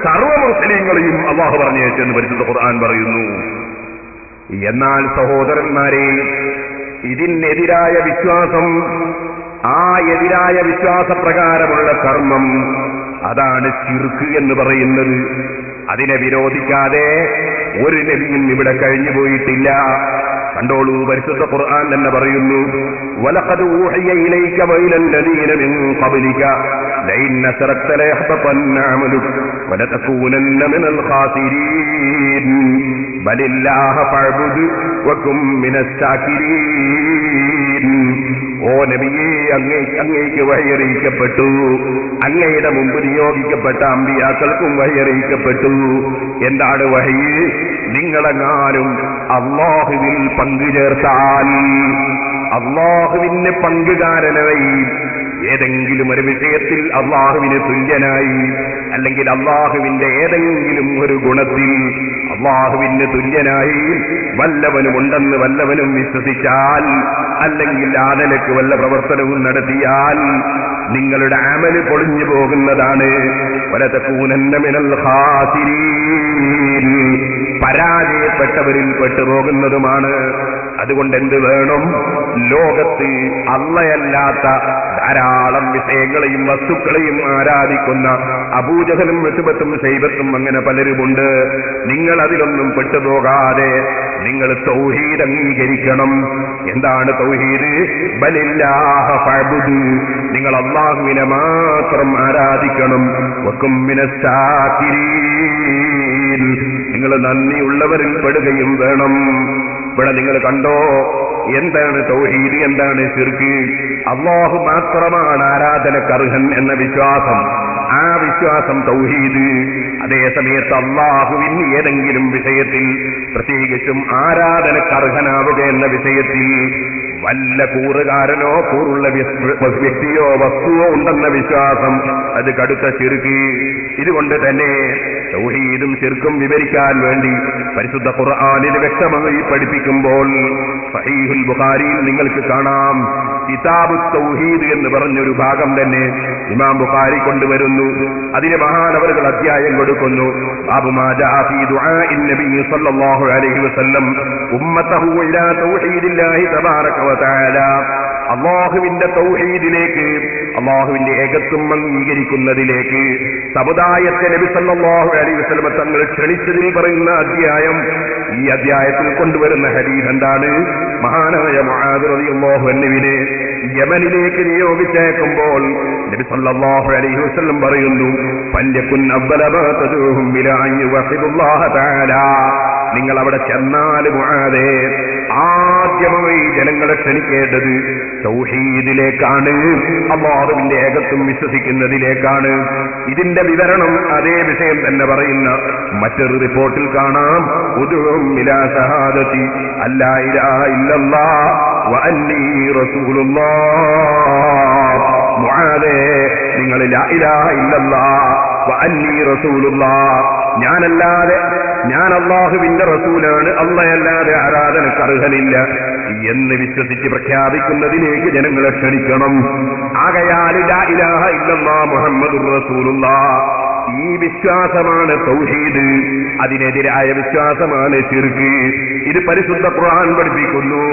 സർവ്വ മുർസലീങ്ങളെയും അല്ലാഹു പറഞ്ഞേച്ചെന്ന് പരിശുദ്ധ ഖുർആൻ പറയുന്നു. എന്നാൽ സഹോദരന്മാരെ, ഇതിനെതിരായ വിശ്വാസം, ആ എതിരായ വിശ്വാസപ്രകാരമുള്ള കർമ്മം, അതാണ് ശിർക്ക് എന്ന് പറയുന്നത്. അതിനെ വിരോധിക്കാതെ ഒരു നബിയും ഇവിടെ കഴിഞ്ഞു പോയിട്ടില്ല. കണ്ടോളൂ, പരിശുദ്ധ ഖുർആൻ തന്നെ പറയുന്നു, വലഖദ് ഊഹിയ ഇലൈക വഇലൽ ലദീന മിൻ ഖബ്ലിക ലഇൻ അശ്റക്ത ലയഹ്ബതന്ന അമലുക വലതകൂനന്ന മിനൽ ഖാസിരീൻ ബലില്ലാഹ ഫഅബ്ദു വകും മിനസ് ശാകിരീൻ. ഓ നബിയേ, അങ്ങേക്ക് വഹിയറിയിക്കപ്പെട്ടു, അങ്ങയുടെ മുമ്പ് നിയോഗിക്കപ്പെട്ട അമ്പിയാക്കൾക്കും വഹിയറിയിക്കപ്പെട്ടു. എന്താണ് വഹി? നിങ്ങളെങ്ങാനും അല്ലാഹുവിൽ പങ്കുചേർത്താൽ, അല്ലാഹുവിന് പങ്കുകാരനായി ഏതെങ്കിലും ഒരു വിഷയത്തിൽ അല്ലാഹുവിന് തുല്യനായി, അല്ലെങ്കിൽ അല്ലാഹുവിന്റെ ഏതെങ്കിലും ഒരു ഗുണത്തിൽ അല്ലാഹുവിന് തുല്യനായി വല്ലവനുമുണ്ടെന്ന് വല്ലവനും വിശ്വസിച്ചാൽ, അല്ലെങ്കിൽ ആ നിലക്ക് വല്ല പ്രവർത്തനവും നടത്തിയാൽ നിങ്ങളുടെ അമല് പൊളിഞ്ഞു പോകുന്നതാണ്. വലതകൂനന്ന മിനൽ ഖാസിരീൻ, പരാജയപ്പെട്ടവരിൽ പെട്ടുപോകുന്നതുമാണ്. അതുകൊണ്ട് എന്ത് വേണം? ലോകത്ത് അള്ളയല്ലാത്ത ധാരാളം വിഷയങ്ങളെയും വസ്തുക്കളെയും ആരാധിക്കുന്ന അബൂജഹലും ഉത്ബത്തും ശൈബത്തും അങ്ങനെ പലരുമുണ്ട്. നിങ്ങൾ അതിലൊന്നും പെട്ടുപോകാതെ നിങ്ങൾ തൗഹീദ് അംഗീകരിക്കണം. എന്താണ് തൗഹീദ്? ബലില്ലാഹ ഫഅബ്ദു, നിങ്ങൾ അല്ലാഹുവിനെ മാത്രം ആരാധിക്കണം. വകും മിനസ് ശാകിരീൻ, നിങ്ങൾ നന്ദിയുള്ളവരിൽ പെടുകയും വേണം. ഇവിടെ നിങ്ങൾ കണ്ടോ, എന്താണ് തൗഹീദ്, എന്താണ് ശിർക്ക്? അല്ലാഹു മാത്രമാണ് ആരാധനക്കർഹൻ എന്ന വിശ്വാസം, ആ വിശ്വാസം തൗഹീദ്. അതേ സമയത്ത് അല്ലാഹുവിന് ഏതെങ്കിലും വിഷയത്തിൽ, പ്രത്യേകിച്ചും ആരാധനക്കർഹനാവുക എന്ന വിഷയത്തിൽ വല്ല കൂറുകാരനോ കൂറുള്ള വ്യക്തിയോ വസ്തുവോ ഉണ്ടെന്ന വിശ്വാസം, അത് കടുത്ത ശിർക്ക്. ഇതുകൊണ്ട് തന്നെ തൗഹീദും ശിർക്കും വിവരിക്കാൻ വേണ്ടി പരിശുദ്ധ ഖുർആനിൽ വ്യക്തമായി പഠിപ്പിക്കുമ്പോൾ സഹീഹുൽ ബുഖാരിയിൽ നിങ്ങൾക്ക് കാണാം, കിതാബു തൗഹീദ് എന്ന് പറഞ്ഞൊരു ഭാഗം തന്നെ ഇമാം ബുഖാരി കൊണ്ടുവരുന്നു. അതിന് മഹാനവറുകൾ അധ്യായം കൊടുക്കുന്നു. ബാബു മാ ജാഅ ഫീ ദുആഇൻ നബി സ്വല്ലല്ലാഹു അലൈഹി വസല്ലം ഉമ്മതഹു ഇലാ തൗഹീദില്ലാഹി തബാറക വ തആല. അല്ലാഹുവിന്റെ തൗഹീദിലേക്ക്, അല്ലാഹുവിന്റെ ഏകത്വം അംഗീകരിക്കുന്നതിലേക്ക് സമുദായത്തെ നബി സല്ലല്ലാഹു അലൈഹി വസല്ലം തങ്ങൾ ക്ഷണിച്ചതിൽ പറയുന്ന അധ്യായം. ഈ അധ്യായത്തിൽ കൊണ്ടുവരുന്ന ഹദീസ് എന്താണ്? മഹാനായ മുആദ് റളിയല്ലാഹു അൻഹുവിനെ യമനിലേക്ക് നിയോഗിച്ചേക്കുമ്പോൾ നബി സല്ലല്ലാഹു അലൈഹി വസല്ലം പറയുന്നു, ഫല്യകുൻ അവ്വല മാ തദൂഹും ഇലാ അൻ യുവഹിദുല്ലാഹ തആല. നിങ്ങൾ അവിടെ ചെന്നാൽ മുആദേ, ആദ്യമായി ജനങ്ങളെ ക്ഷണിക്കേണ്ടത് തൗഹീദിലേക്കാണ്, അല്ലാഹുവിന്റെ ഏകത്വം വിശ്വസിക്കുന്നതിലേക്കാണ്. ഇതിന്റെ വിവരണം അതേ വിഷയം തന്നെ പറയുന്ന മറ്റൊരു റിപ്പോർട്ടിൽ കാണാം, ഉദുഉം ഇലാ ശഹാദതി അല്ലാ ഇലാഹ ഇല്ലല്ലാഹ് വ അന്നീ റസൂലുള്ളാഹ്. മുആദേ, നിങ്ങൾ ലാ ഇലാഹ ഇല്ലല്ലാഹ് വ അന്നീ റസൂലുള്ളാഹ്, ഞാൻ അല്ലാഹുവിന്റെ റസൂലാണ്, അല്ലാഹയല്ലാതെ ആരാധനക്ക് അർഹനില്ല എന്ന് വിശ്വസിച്ച് പ്രഖ്യാപിക്കുന്നതിലേക്ക് ജനങ്ങളെ ക്ഷണിക്കണം. ആകയാൽ ലാ ഇലാഹ ഇല്ലല്ലാഹ് മുഹമ്മദുർ റസൂലുള്ളാഹ്, ഈ വിശ്വാസമാണ് തൗഹീദ്. അതിനെതിരായ വിശ്വാസമാണ് ശിർക്ക്. ഇത് പരിശുദ്ധ ഖുർആൻ പഠിപ്പിക്കുന്നു,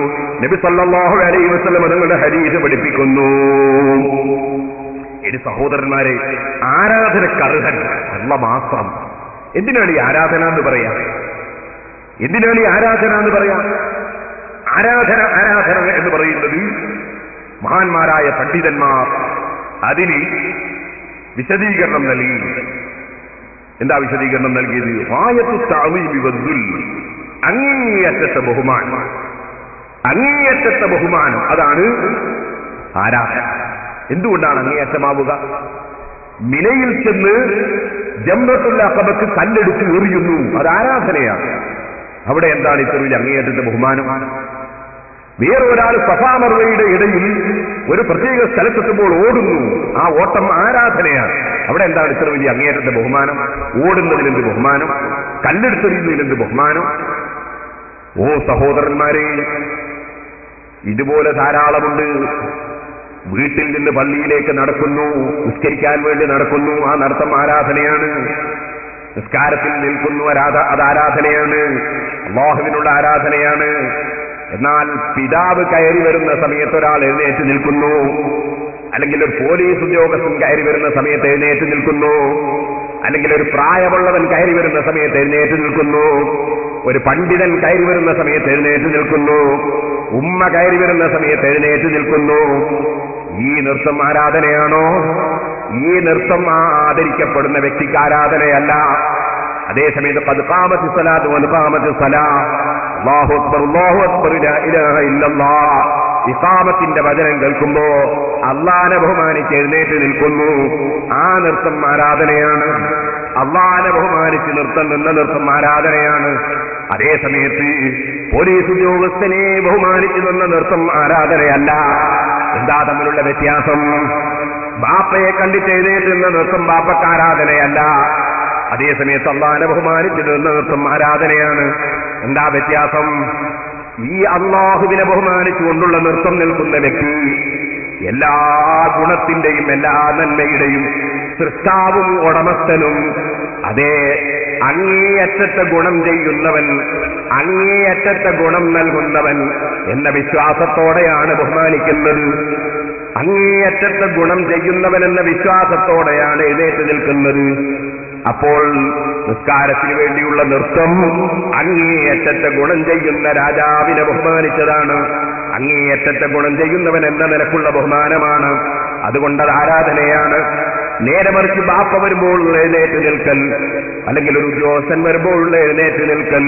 നബി സല്ലല്ലാഹു അലൈഹി വസല്ലം തങ്ങളുടെ ഹദീസ് പഠിപ്പിക്കുന്നു. ഇത് സഹോദരന്മാരെ, ആരാധനക്കർഹൻ അല്ലാഹ് മാത്രം. എന്തിനാണ് ഈ ആരാധന എന്ന് പറയാ? എന്തിനാണ് ഈ ആരാധന എന്ന് പറയാ? ആരാധന എന്ന് പറയുന്നത് മഹാന്മാരായ പണ്ഡിതന്മാർ അതിന് വിശദീകരണം നൽകി. എന്താ വിശദീകരണം നൽകിയത്? ഗായത്തു തഅളീമി വദ്ദുൽ, അങ്ങേയറ്റത്തെ ബഹുമാനം, അങ്ങേയറ്റത്തെ ബഹുമാനം, അതാണ് ആരാധന. എന്തുകൊണ്ടാണ് അങ്ങേയറ്റമാവുക? മിനയിൽ ചെന്ന് ജംറത്തുൽ അഖബക്ക് കല്ലെടുത്ത് എറിയുന്നു, അത് ആരാധനയാണ്. അവിടെ എന്താണ് ഇത്ര വലിയ അങ്ങേയറ്റത്തെ ബഹുമാനം? വേറൊരാൾ സഫാ മർവയുടെ ഇടയിൽ ഒരു പ്രത്യേക സ്ഥലത്തെത്തുമ്പോൾ ഓടുന്നു, ആ ഓട്ടം ആരാധനയാണ്. അവിടെ എന്താണ് ഇത്ര വലിയ അങ്ങേയറ്റത്തെ ബഹുമാനം? ഓടുന്നതിനെന്ത് ബഹുമാനം? കല്ലെടുത്തെറിയുന്നതിനെന്ത് ബഹുമാനം? ഓ സഹോദരന്മാരെ, ഇതുപോലെ ധാരാളമുണ്ട്. വീട്ടിൽ നിന്ന് പള്ളിയിലേക്ക് നടക്കുന്നു, നിസ്കരിക്കാൻ വേണ്ടി നടക്കുന്നു, ആ നടത്തം ആരാധനയാണ്. നിസ്കാരത്തിൽ നിൽക്കുന്നു, അത് ആരാധനയാണ്, അല്ലാഹുവിനുള്ള ആരാധനയാണ്. എന്നാൽ പിതാവ് കയറി വരുന്ന സമയത്ത് ഒരാൾ എഴുന്നേറ്റ് നിൽക്കുന്നു, അല്ലെങ്കിൽ ഒരു പോലീസ് ഉദ്യോഗസ്ഥൻ കയറി വരുന്ന സമയത്ത് എഴുന്നേറ്റ് നിൽക്കുന്നു, അല്ലെങ്കിൽ ഒരു പ്രായമുള്ളവൻ കയറി വരുന്ന സമയത്ത് എഴുന്നേറ്റ് നിൽക്കുന്നു, ഒരു പണ്ഡിതൻ കയറി വരുന്ന സമയത്ത് എഴുന്നേറ്റ് നിൽക്കുന്നു, ഉമ്മ കയറി വരുന്ന സമയത്ത് എഴുന്നേറ്റ് നിൽക്കുന്നു. ഈ നൃത്തം ആരാധനയാണോ? ഈ നൃത്തം ആദരിക്കപ്പെടുന്ന വ്യക്തിക്ക് ആരാധനയല്ല. അതേസമയത്ത് ഖദ് ഖാമത്തി സ്വലാത്തു വ ഖാമത്തി സ്വലാഹ്, അല്ലാഹു അക്ബർ അല്ലാഹു അക്ബർ ലാ ഇലാഹ ഇല്ലല്ലാഹ്, ഇഖാമത്തിന്റെ വചനം കേൾക്കുമ്പോ അല്ലാഹനെ ബഹുമാനിച്ച് എഴുന്നേറ്റ് നിൽക്കുന്നു, ആ നൃത്തം ആരാധനയാണ്. അല്ലാഹനെ ബഹുമാനിച്ച് നൃത്തം നിന്ന നൃത്തം ആരാധനയാണ്. അതേസമയത്ത് പോലീസ് ഉദ്യോഗസ്ഥനെ ബഹുമാനിച്ച് നിന്ന നൃത്തം ആരാധനയല്ല. എന്താ തമ്മിലുള്ള വ്യത്യാസം? ബാപ്പയെ കണ്ടിട്ട് എഴുന്നേറ്റ് നിന്ന നൃത്തം ബാപ്പക്ക് ആരാധനയല്ല, അതേസമയത്ത് അല്ലാഹനെ ബഹുമാനിച്ച് നിന്ന നൃത്തം ആരാധനയാണ്. എന്താ വ്യത്യാസം? ഈ അല്ലാഹുവിനെ ബഹുമാനിച്ചുകൊണ്ടുള്ള നൃത്തം നിൽക്കുന്ന വ്യക്തി എല്ലാ ഗുണത്തിന്റെയും എല്ലാ നന്മയുടെയും സൃഷ്ടാവും ഉടമസ്ഥനും, അതേ അങ്ങേയറ്റത്തെ ഗുണം ചെയ്യുന്നവൻ, അങ്ങേയറ്റത്തെ ഗുണം നൽകുന്നവൻ എന്ന വിശ്വാസത്തോടെയാണ് ബഹുമാനിക്കുന്നത്. അങ്ങേയറ്റത്തെ ഗുണം ചെയ്യുന്നവൻ എന്ന വിശ്വാസത്തോടെയാണ് എഴുന്നേറ്റ് നിൽക്കുന്നത്. അപ്പോൾ നിസ്കാരത്തിന് വേണ്ടിയുള്ള നൃത്തം അങ്ങേയറ്റത്തെ ഗുണം ചെയ്യുന്ന രാജാവിനെ ബഹുമാനിച്ചതാണ്, അങ്ങേയറ്റത്തെ ഗുണം ചെയ്യുന്നവൻ എന്ന നിലക്കുള്ള ബഹുമാനമാണ്. അതുകൊണ്ടത് ആരാധനയാണ്. നേരെ മറിച്ച് ബാപ്പ വരുമ്പോൾ എഴുന്നേറ്റ് നിൽക്കൽ, അല്ലെങ്കിൽ ഒരു ഉദ്യോഗസ്ഥൻ വരുമ്പോൾ എഴുന്നേറ്റ് നിൽക്കൽ,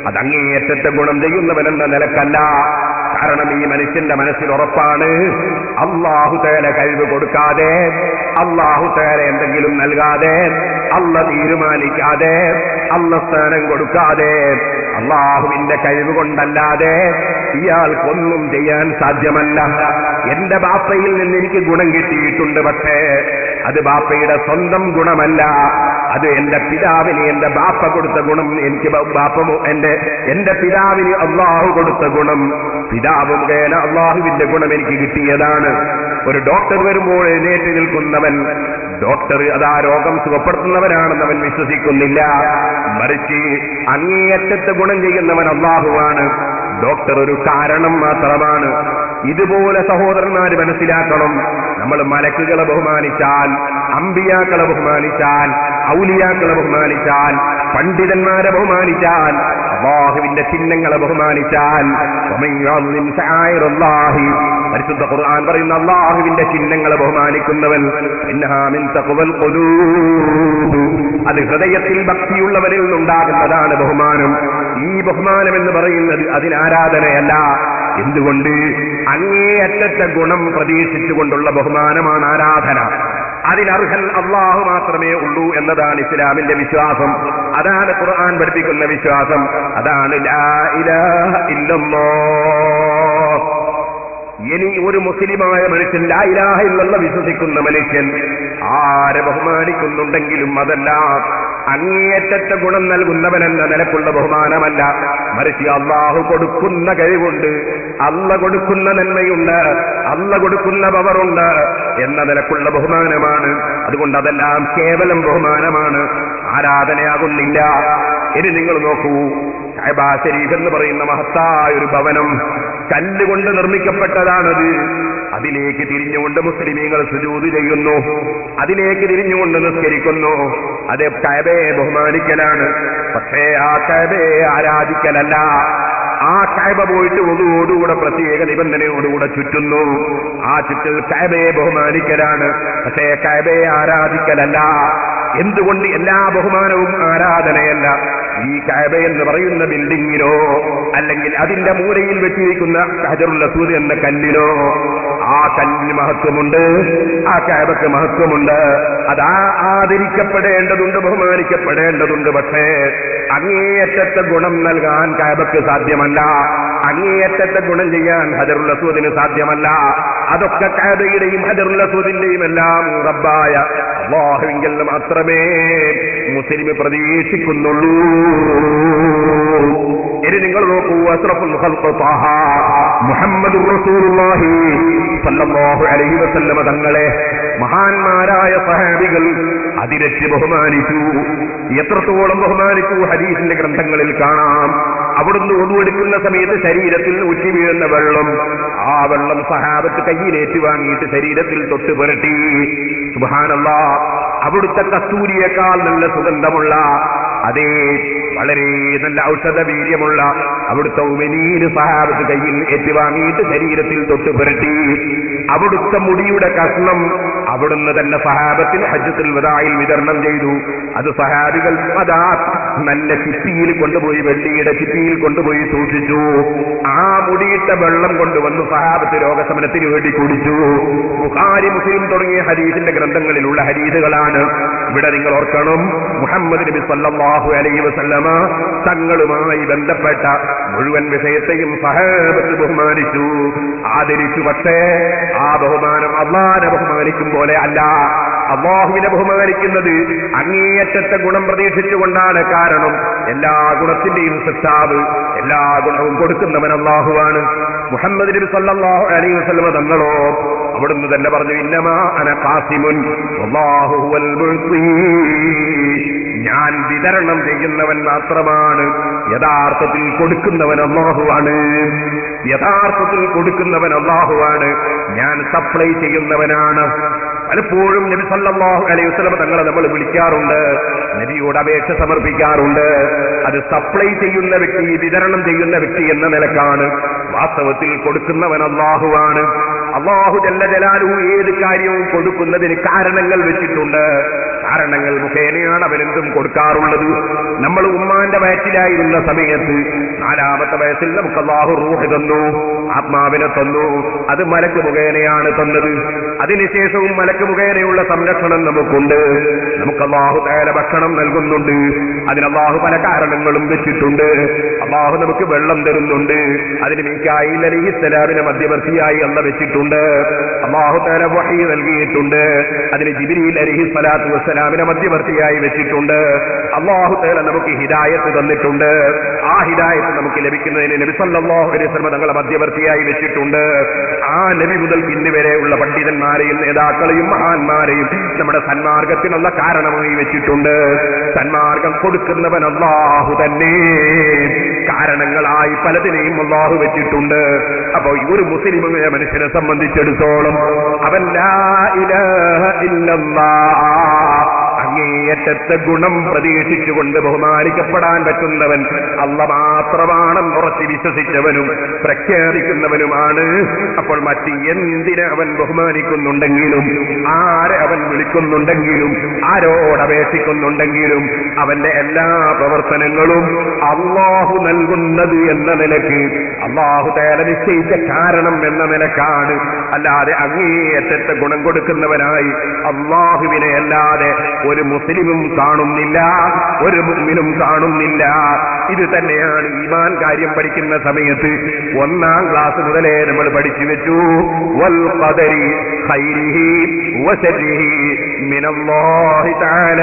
അത് അങ്ങേയറ്റത്തെ ഗുണം ചെയ്യുന്നവൻ എന്ന നിലക്കല്ല. കാരണം ഈ മനുഷ്യന്റെ മനസ്സിൽ ഉറപ്പാണ്, അല്ലാഹു തആല കഴിവ് കൊടുക്കാതെ, അല്ലാഹു തആല എന്തെങ്കിലും നൽകാതെ, അല്ലാഹു തീരുമാനിക്കാതെ, അല്ലാഹു സ്ഥാനം കൊടുക്കാതെ, അല്ലാഹുവിന്റെ കഴിവ് കൊണ്ടല്ലാതെ ഇയാൾക്കൊന്നും ചെയ്യാൻ സാധ്യമല്ല. എന്റെ ബാപ്പയിൽ നിന്ന് എനിക്ക് ഗുണം കിട്ടിയിട്ടുണ്ട്, പക്ഷേ അത് ബാപ്പയുടെ സ്വന്തം ഗുണമല്ല, അത് എന്റെ പിതാവിന് എന്റെ ബാപ്പ കൊടുത്ത ഗുണം, എനിക്ക് എന്റെ പിതാവിന് അള്ളാഹു കൊടുത്ത ഗുണം, പിതാവ് മുഖേന അള്ളാഹുവിന്റെ ഗുണം എനിക്ക് കിട്ടിയതാണ്. ഒരു ഡോക്ടർ വരുമ്പോൾ എഴുന്നേറ്റ് നിൽക്കുന്നവൻ ഡോക്ടർ അതാ രോഗം സുഖപ്പെടുത്തുന്നവനാണെന്ന് അവൻ വിശ്വസിക്കുന്നില്ല, മറിച്ച് അങ്ങേയറ്റത്തെ ഗുണം ചെയ്യുന്നവൻ അള്ളാഹുവാണ്. ഡോക്ടർ ഒരു കാരണം മാത്രമാണ്. ഇതുപോലെ സഹോദരന്മാര് മനസ്സിലാക്കണം. നമ്മൾ മലക്കുകളെ ബഹുമാനിച്ചാൽ, അമ്പിയാക്കളെ ബഹുമാനിച്ചാൽ, ഔലിയാക്കളെ ബഹുമാനിച്ചാൽ, പണ്ഡിതന്മാരെ ബഹുമാനിച്ചാൽ, അല്ലാഹുവിന്റെ ചിഹ്നങ്ങളെ ബഹുമാനിച്ചാൽ, പരിശുദ്ധ ഖുർആൻ പറയുന്ന അല്ലാഹുവിന്റെ ചിഹ്നങ്ങളെ ബഹുമാനിക്കുന്നവൻ ഇന്നഹാ മിൻ തഖ്വൽ ഖുലൂബ്, അത് ഹൃദയത്തിൽ ഭക്തിയുള്ളവരിൽ നിന്നുണ്ടാകുന്നതാണ് ബഹുമാനം. ഈ ബഹുമാനം എന്ന് പറയുന്നത് അതിനാരാധനയല്ല. എന്തുകൊണ്ട്? അങ്ങേയറ്റത്തെ ഗുണം പ്രതീക്ഷിച്ചുകൊണ്ടുള്ള ബഹുമാനമാണ് ആരാധന. അതിനർഹൻ അള്ളാഹു മാത്രമേ ഉള്ളൂ എന്നതാണ് ഇസ്ലാമിന്റെ വിശ്വാസം. അതാണ് ഖുർആൻ പഠിപ്പിക്കുന്ന വിശ്വാസം. അതാണ് ലാ ഇലാഹ ഇല്ലല്ലാഹ്. ഇനി ഒരു മുസ്ലിമായ മനുഷ്യൻ ലാ ഇലാഹ ഇല്ലല്ലാഹ് വിശ്വസിക്കുന്ന മനുഷ്യൻ ആരെ ബഹുമാനിക്കുന്നുണ്ടെങ്കിലും അതെല്ലാം അങ്ങേയറ്റത്തെ ഗുണം നൽകുന്നവനെന്ന നിലക്കുള്ള ബഹുമാനമല്ല, മറിച്ച് അള്ളാഹു കൊടുക്കുന്ന കഴിവുണ്ട്, അല്ല കൊടുക്കുന്ന നന്മയുണ്ട്, അല്ല കൊടുക്കുന്ന പവറുണ്ട് എന്ന നിലക്കുള്ള ബഹുമാനമാണ്. അതുകൊണ്ട് അതെല്ലാം കേവലം ബഹുമാനമാണ്, ആരാധനയാകുന്നില്ല. ഇനി നിങ്ങൾ നോക്കൂ, കഅബ ശരീഫ് എന്ന് പറയുന്ന മഹത്തായ ഒരു ഭവനം കല്ലുകൊണ്ട് നിർമ്മിക്കപ്പെട്ടതാണത്. അതിലേക്ക് തിരിഞ്ഞുകൊണ്ട് മുസ്ലിമീങ്ങൾ സുജൂദ് ചെയ്യുന്നു, അതിലേക്ക് തിരിഞ്ഞുകൊണ്ട് നിസ്കരിക്കുന്നു. അത് കഅബയെ ബഹുമാനിക്കലാണ്. പക്ഷേ ആ കഅബയെ ആരാധിക്കലല്ല. ആ കഅബ പോയിട്ട് വുദൂഓടുകൂടെ പ്രത്യേക നിബന്ധനയോടുകൂടെ ചുറ്റുന്നു. ആ ചുറ്റൽ കഅബയെ ബഹുമാനിക്കലാണ്. പക്ഷേ കഅബയെ ആരാധിക്കലല്ല. എന്തുകൊണ്ട്? എല്ലാ ബഹുമാനവും ആരാധനയല്ല. ഈ കഅബ എന്ന് പറയുന്ന ബിൽഡിങ്ങിനോ അല്ലെങ്കിൽ അതിന്റെ മൂലയിൽ വെച്ചിരിക്കുന്ന ഹജറുൽ അസ്വദ് എന്ന കല്ലിനോ, ആ കല്ലിന് മഹത്വമുണ്ട്, ആ കഅബക്ക് മഹത്വമുണ്ട്. അത് ആദരിക്കപ്പെടേണ്ടതുണ്ട്, ബഹുമാനിക്കപ്പെടേണ്ടതുണ്ട്. പക്ഷേ അങ്ങേയറ്റത്തെ ഗുണം നൽകാൻ കഅബക്ക് സാധ്യമല്ല, അങ്ങേയറ്റത്തെ ഗുണം ചെയ്യാൻ ഹജറുൽ അസ്വദിന് സാധ്യമല്ല. അതൊക്കെ കഅബയുടെയും ഹജറുൽ അസ്വദിന്റെയും എല്ലാം റബ്ബായ അല്ലാഹുവിങ്കൽ മാത്രമേ മുസ്ലിം പ്രതീക്ഷിക്കുന്നുള്ളൂ. ഇനി നിങ്ങൾ നോക്കൂ, അസ്റഫുൽ ഖൽഖ് ത്വാഹ മുഹമ്മദുർ റസൂലുള്ളാഹി സ്വല്ലല്ലാഹു അലൈഹി വസല്ലമ തങ്ങളെ മഹാന്മാരായ സഹാബികൾ അതിരച്ച് ബഹുമാനിച്ചു. എത്രത്തോളം ബഹുമാനിച്ചു ഹദീസിന്റെ ഗ്രന്ഥങ്ങളിൽ കാണാം. അവിടുന്ന് ഒന്നുവെടുക്കുന്ന സമയത്ത് ശരീരത്തിൽ ഉച്ചി വീഴുന്ന വെള്ളം, ആ വെള്ളം സഹാബത്ത് കയ്യിലേറ്റ് വാങ്ങിയിട്ട് ശരീരത്തിൽ തൊട്ട് പുരട്ടി. സുബ്ഹാനല്ലാഹ്, അവിടുത്തെ കസ്തൂരിയേക്കാൾ നല്ല സുഗന്ധമുള്ള, അതേ വളരെ നല്ല ഔഷധ വീര്യമുള്ള അവിടുത്തെ ഉമിനീര് സഹാബത്ത് കയ്യിൽ ഏറ്റുവാങ്ങിയിട്ട് ശരീരത്തിൽ തൊട്ട് പുരട്ടി. അവിടുത്തെ മുടിയുടെ കഷ്ണം അവിടുന്ന് തന്നെ സഹാബത്തിന് ഹജ്ജത്തുൽ വദായിൽ വിതരണം ചെയ്തു. അത് സഹാബികൾ അതാ നല്ല ചിപ്പിയിൽ കൊണ്ടുപോയി, വെള്ളിയുടെ ചിപ്പിയിൽ കൊണ്ടുപോയി സൂക്ഷിച്ചു. ആ മുടിയിട്ട വെള്ളം കൊണ്ടുവന്ന് സഹാബത്ത് രോഗശമനത്തിന് വേണ്ടി കുടിച്ചു. ബുഖാരി, മുസ്ലിം തുടങ്ങിയ ഹദീസിന്റെ ഗ്രന്ഥങ്ങളിലുള്ള ഹദീസുകളാണ്. ഇവിടെ നിങ്ങൾ ഓർക്കണം, മുഹമ്മദ് നബി സല്ലല്ലാഹു അലൈഹി വസല്ലമ തങ്ങളുമായി ബന്ധപ്പെട്ട മുഴുവൻ വിഷയത്തെയും സഹാബത്ത് ബഹുമാനിച്ചു, ആദരിച്ചു. പക്ഷേ ആ ബഹുമാനം അല്ലാഹുവിനെ ബഹുമാനിക്കും പോലെ അല്ല. അല്ലാഹുവിനെ ബഹുമാനിക്കുന്നത് അങ്ങേയറ്റത്തെ ഗുണം പ്രതീക്ഷിച്ചുകൊണ്ടാണ്. കാരണം എല്ലാ ഗുണത്തിന്റെയും സൃഷ്ടാവ്, എല്ലാ ഗുണവും കൊടുക്കുന്നവൻ അല്ലാഹുവാണ്. മുഹമ്മദ് നബി സല്ലല്ലാഹു അലൈഹി വസല്ലമ തങ്ങളോ അവിടുന്ന് തന്നെ പറഞ്ഞു, ഇന്നമാ അന ഖാസിമുൻ വല്ലാഹു ഹുവൽ മുഅ്തി, ഞാൻ വിതരണം ചെയ്യുന്നവൻ മാത്രമാണ്, യഥാർത്ഥത്തിൽ കൊടുക്കുന്നവൻ അല്ലാഹുവാണ്. യഥാർത്ഥത്തിൽ കൊടുക്കുന്നവൻ അല്ലാഹുവാണ്, ഞാൻ സപ്ലൈ ചെയ്യുന്നവനാണ്. പലപ്പോഴും നബി സല്ലല്ലാഹു അലൈഹി വസല്ലം തങ്ങളെ നമ്മൾ വിളിക്കാറുണ്ട്, നബിയോട് അപേക്ഷ സമർപ്പിക്കാറുണ്ട്. അത് സപ്ലൈ ചെയ്യുന്ന വ്യക്തി, വിതരണം ചെയ്യുന്ന വ്യക്തി എന്ന നിലക്കാണ്. വാസ്തവത്തിൽ കൊടുക്കുന്നവൻ അല്ലാഹുവാണ്. അല്ലാഹു ജല്ല ജലാലുഹു ഏത് കാര്യവും കൊടുക്കുന്നതിന് കാരണങ്ങൾ വെച്ചിട്ടുണ്ട്. കാരണങ്ങൾ മുഖേനയാണ് അവനെന്തും കൊടുക്കാറുള്ളത്. നമ്മൾ ഉമ്മാന്റെ വയറ്റിലായിരുന്ന സമയത്ത് 4-ാമത്തെ വയസ്സിൽ നമുക്ക് അല്ലാഹു റൂഹ് തന്നു, ആത്മാവിനെ തന്നു. അത് മലക്ക് മുഖേനയാണ് തന്നത്. അതിനുശേഷവും മലക്ക് മുഖേനയുള്ള സംരക്ഷണം നമുക്കുണ്ട്. നമുക്ക് അല്ലാഹു തആല ഭക്ഷണം നൽകുന്നുണ്ട്. അതിന് അല്ലാഹു പല കാരണങ്ങളും വെച്ചിട്ടുണ്ട്. അല്ലാഹു നമുക്ക് വെള്ളം തരുന്നുണ്ട്. അതിന് മീകായിൽ അലൈഹിസ്സലാമിനെ മധ്യവർത്തിയായി അല്ലാഹു വെച്ചിട്ടുണ്ട്. അല്ലാഹു തആല വഹി നൽകിയിട്ടുണ്ട്. അതിന് ജിബ്രീൽ അലൈഹിസ്സലാത്തു വസ്സലാമിനെ മധ്യവർത്തിയായി വെച്ചിട്ടുണ്ട്. അല്ലാഹു തആല നമുക്ക് ഹിദായത്ത് തന്നിട്ടുണ്ട്. ആ ഹിദായത്ത് നമുക്ക് ലഭിക്കുന്നതിന് നബി സല്ലല്ലാഹു അലൈഹി വസല്ലം തങ്ങളെ മധ്യവർത്തിയായി വെച്ചിട്ടുണ്ട്. ആ നബി മുതൽ ഇന്ന് വരെയുള്ള പണ്ഡിതന്മാരെയും നേതാക്കളെയും മഹാന്മാരെയും നമ്മുടെ സന്മാർഗത്തിനുള്ള കാരണമായി വെച്ചിട്ടുണ്ട്. സന്മാർഗം കൊടുക്കുന്നവൻ അല്ലാഹു തന്നെ. കാരണങ്ങളായി പലതിനെയും അല്ലാഹു വെച്ചിട്ടുണ്ട്. അപ്പൊ ഒരു മുസ്ലിം മനുഷ്യനെ സംബന്ധിച്ചിടത്തോളം അവൻ ലാ ഇലാഹ ഇല്ലല്ലാഹ് അങ്ങേയറ്റത്തെ ഗുണം പ്രതീക്ഷിച്ചുകൊണ്ട് ബഹുമാനിക്കപ്പെടാൻ പറ്റുന്നവൻ അല്ല മാത്രമാണെന്ന് ഉറച്ചു വിശ്വസിച്ചവനും പ്രഖ്യാപിക്കുന്നവനുമാണ്. അപ്പോൾ മറ്റ് എന്തിനെ അവൻ ബഹുമാനിക്കുന്നുണ്ടെങ്കിലും, ആരെ അവൻ വിളിക്കുന്നുണ്ടെങ്കിലും, ആരോടപേക്ഷിക്കുന്നുണ്ടെങ്കിലും അവന്റെ എല്ലാ പ്രവർത്തനങ്ങളും അല്ലാഹു നൽകുന്നത് എന്ന നിലയ്ക്ക്, അല്ലാഹു തആല നിശ്ചയിച്ച കാരണം എന്ന നിലക്കാണ്. അല്ലാതെ അങ്ങേയറ്റത്തെ ഗുണം കൊടുക്കുന്നവനായി അല്ലാഹുവിനെ അല്ലാതെ ഒരു മുസ്ലിമും കാണുന്നില്ല, ഒരു മുഅ്മിനും കാണുന്നില്ല. ഇത് തന്നെയാണ് ഈമാൻ കാര്യം പഠിക്കുന്ന സമയത്ത് 1-ാം ക്ലാസ് മുതലേ നമ്മൾ പഠിച്ചു വെച്ചു. വൽ ഖദരി ഖൈരിഹി വശരിഹി മിനല്ലാഹി തആല.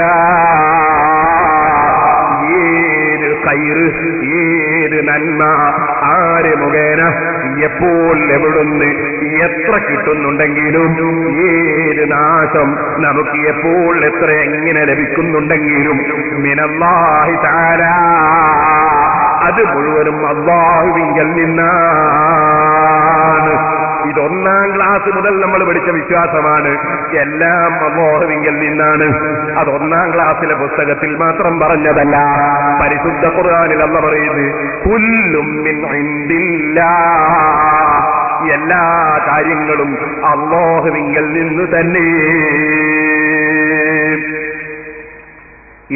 ഏത് ഖൈറ്, ഏത് നന്മ, ആര് മുഖേന എപ്പോൾ എവിടുന്ന് എത്ര കിട്ടുന്നുണ്ടെങ്കിലും, ഏത് നാശം നമുക്ക് എപ്പോൾ എത്ര എങ്ങനെ ലഭിക്കുന്നുണ്ടെങ്കിലും മിനല്ലാഹി തആല, അത് മുഴുവനും അല്ലാഹുവിങ്കൽ നിന്നാണ്. ഇത് 1-ാം ക്ലാസ് മുതൽ നമ്മൾ പഠിച്ച വിശ്വാസമാണ്. എല്ലാം അല്ലാഹുവിങ്കൽ നിന്നാണ്. അത് 1-ാം ക്ലാസ്സിലെ പുസ്തകത്തിൽ മാത്രം പറഞ്ഞതല്ല. പരിശുദ്ധ ഖുർആനിൽ അല്ലാഹു പറയുന്നത് കുല്ലും മിൻ ഇൻദില്ലാഹ്, എല്ലാ കാര്യങ്ങളും അല്ലാഹുവിങ്കൽ നിന്ന് തന്നെ.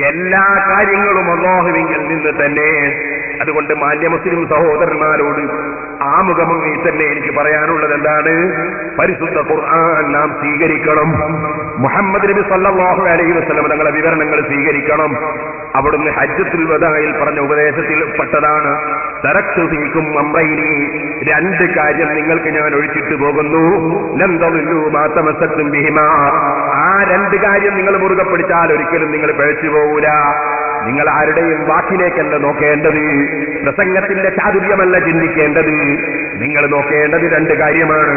എല്ലാ കാര്യങ്ങളും അല്ലാഹുവിങ്കൽ നിന്ന് തന്നെ. അതുകൊണ്ട് മാന്യ മുസ്ലിം സഹോദരന്മാരോട് ആമുഖമായി തന്നെ എനിക്ക് പറയാനുള്ളത് എന്താണ്? പരിശുദ്ധ ഖുർആൻ നാം സ്വീകരിക്കണം. മുഹമ്മദ് നബി സല്ലല്ലാഹു അലൈഹി വസല്ലം തങ്ങളുടെ വിവരണങ്ങൾ സ്വീകരിക്കണം. അവിടുന്ന് ഹജ്ജത്തുൽ വദാഇൽ പറഞ്ഞ ഉപദേശത്തിൽ പെട്ടതാണ് തറക്തു ഫീകും അംറൈനി, 2 കാര്യം നിങ്ങൾക്ക് ഞാൻ ഒഴിച്ചിട്ട് പോകുന്നു. ലൻ തളില്ലു മാ തമസ്സക്തും ബിഹിമാ, ആ 2 കാര്യം നിങ്ങൾ മുറുകെ പിടിച്ചാൽ ഒരിക്കലും നിങ്ങൾ പിഴച്ചു പോകൂല. നിങ്ങൾ ആരുടെയും വാക്കിലേക്കല്ല നോക്കേണ്ടത്, പ്രസംഗത്തിന്റെ ചാതുര്യമല്ല ചിന്തിക്കേണ്ടത്. നിങ്ങൾ നോക്കേണ്ടത് 2 കാര്യമാണ്.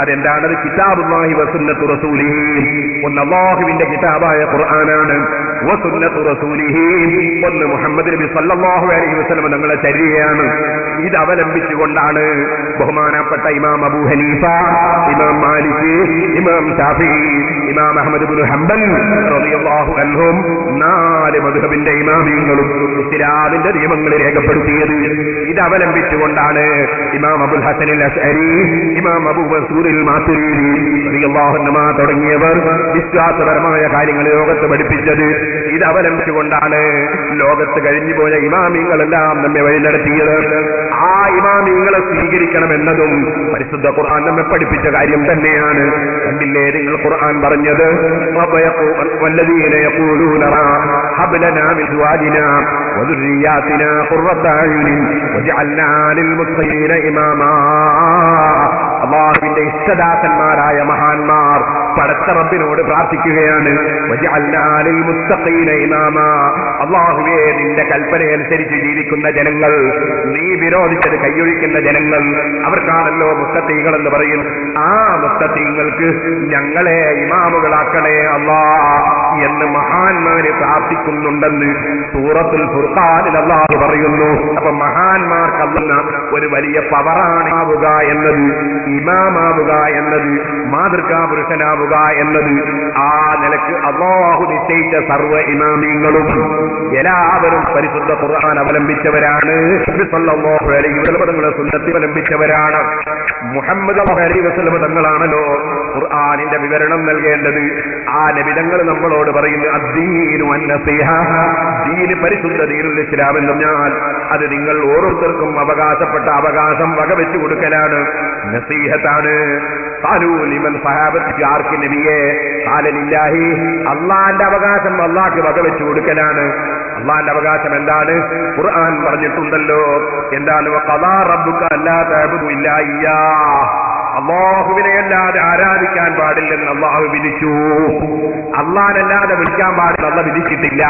അതെന്താണത്? കിതാബുല്ലാഹി വസുന്നത്തു റസൂലിഹി, ഒന്ന് അല്ലാഹുവിന്റെ കിതാബായ ഖുർആനാണ്. വസുന്നത്തു റസൂലിഹി, ഒന്ന് മുഹമ്മദ് നബി സല്ലല്ലാഹു അലൈഹി വസല്ലം തങ്ങളുടെ ചര്യയാണ്. ഇത് അവലംബിച്ചുകൊണ്ടാണ് ബഹുമാനപ്പെട്ട ഇമാം അബൂ ഹനീഫ, ഇമാം മാലിക്, ഇമാം ശാഫിഈ, ഇമാം അഹ്മദ് ഇബ്നു ഹംബൽ റളിയല്ലാഹു അൻഹും 4 മദ്ഹബിന്റെ ഇമാമിയങ്ങളും ഇസ്ലാമിന്റെ നിയമങ്ങൾ രേഖപ്പെടുത്തിയത്. ഇത് അവലംബിച്ചുകൊണ്ടാണ് ഇമാം അബുൽ ഹസൻ അൽ അശ്അരി, ഇമാം അബൂ മൻസൂർ അൽ മാതുരീദി റളിയല്ലാഹു അൻഹുമാ തുടങ്ങിയവർ വിശ്വാസപരമായ കാര്യങ്ങൾ ലോകത്ത് പഠിപ്പിച്ചത്. ഇത് അവലംബിച്ചുകൊണ്ടാണ് ലോകത്ത് കഴിഞ്ഞുപോയ ഇമാമിങ്ങളെല്ലാം നമ്മെ വഴി നടത്തിയത്. ആ ഇമാമിങ്ങളെ സ്വീകരിക്കണമെന്നതും പരിശുദ്ധ ഖുർആൻ നമ്മെ പഠിപ്പിച്ച കാര്യം തന്നെയാണ്. കണ്ടില്ലേ നിങ്ങൾ ഖുർആൻ പറഞ്ഞത്? വല്ലദീന യഖൂലൂന ഹബ് ലനാ മിൻ അസ്വാജിനാ വദുർരിയാതിനാ ഖുർറത അയുനിൻ വജഅൽനാ ലിൽ മുത്തഖീന ഇമാമാ. അല്ലാഹുവിന്റെ ഇഷ്ടദാസന്മാരായ മഹാന്മാർ പടച്ച റബ്ബിനോട് പ്രാർത്ഥിക്കുകയാണ്, വജഅൽനാ ലിൽ മുത്തഖീന ഇമാമാ, അല്ലാഹുവേ നിന്റെ കൽപ്പനയനുസരിച്ച് ജീവിക്കുന്ന ജനങ്ങൾ, നീ വിരോധിച്ചത് കൈയൊഴിക്കുന്ന ജനങ്ങൾ, അവർക്കാണല്ലോ മുത്തഖീകൾ എന്ന് പറയും. ആ മുത്തഖീങ്ങൾക്ക് ഞങ്ങളെ ഇമാമുകളാക്കണേ അല്ലാഹ് എന്ന് മഹാന്മാര് പ്രാർത്ഥിക്കുന്നുണ്ടെന്ന് സൂറത്തുൽ ഫുർഖാനിൽ അല്ലാഹു പറയുന്നു. അപ്പൊ മഹാന്മാർക്ക് അല്ലാഹ് ഒരു വലിയ പവറാണ് ആവുക എന്നത്. ഇമാമാവുക എന്നത്, മാതൃകാ പുരുഷനാവുക എന്നത്, ആ നിലക്ക് അല്ലാഹു നിശ്ചയിച്ച സർവ്വ ഇമാമിങ്ങളും എല്ലാവരും പരിശുദ്ധ ഖുർആൻ അവലംബിച്ചവരാണ്. സല്ലല്ലാഹു അലൈഹി വസല്ലം തങ്ങളുടെ സുന്നത്ത് അവലംബിച്ചവരാണ്. മുഹമ്മദ് സല്ലല്ലാഹു അലൈഹി വസല്ലം തങ്ങളാണല്ലോ ഖുർആനിന്റെ വിവരണം നൽകേണ്ടത്. ആ നബി തങ്ങൾ നമ്മളോട് പറയുന്നു, അദ്ദീനു അന്നസിഹ, ദീന് പരിശുദ്ധ ദീനുൽ ഇസ്ലാം എന്ന് പറഞ്ഞാൽ അത് നിങ്ങൾ ഓരോരുത്തർക്കും അവകാശപ്പെട്ട അവകാശം വകവെച്ചു കൊടുക്കലാണ്, നസീഹത്താണ്. ഖാലൂ ലിമൻ സഹാബത്ത്, ആർക്ക് നബിയെ? ഖാല ലില്ലാഹി, അല്ലാഹുവിന്റെ അവകാശം അല്ലാഹുക്ക് വകവെച്ചു കൊടുക്കലാണ്. അല്ലാഹുവിന്റെ അവകാശം എന്താണ്? ഖുർആൻ പറഞ്ഞിട്ടുണ്ടല്ലോ. എന്താണ്? വഖദാ റബ്ബുക അല്ലാ തഅബുദു ഇല്ലാ ഇയ്യാഹ്, അല്ലാഹുവിനെ അല്ലാതെ ആരാധിക്കാൻ പാടില്ലെന്ന് അല്ലാഹു വിധിച്ചു. അല്ലാഹുവല്ലാതെ വിളിക്കാൻ പാടില്ല അല്ലാഹു വിധിച്ചിട്ടില്ല.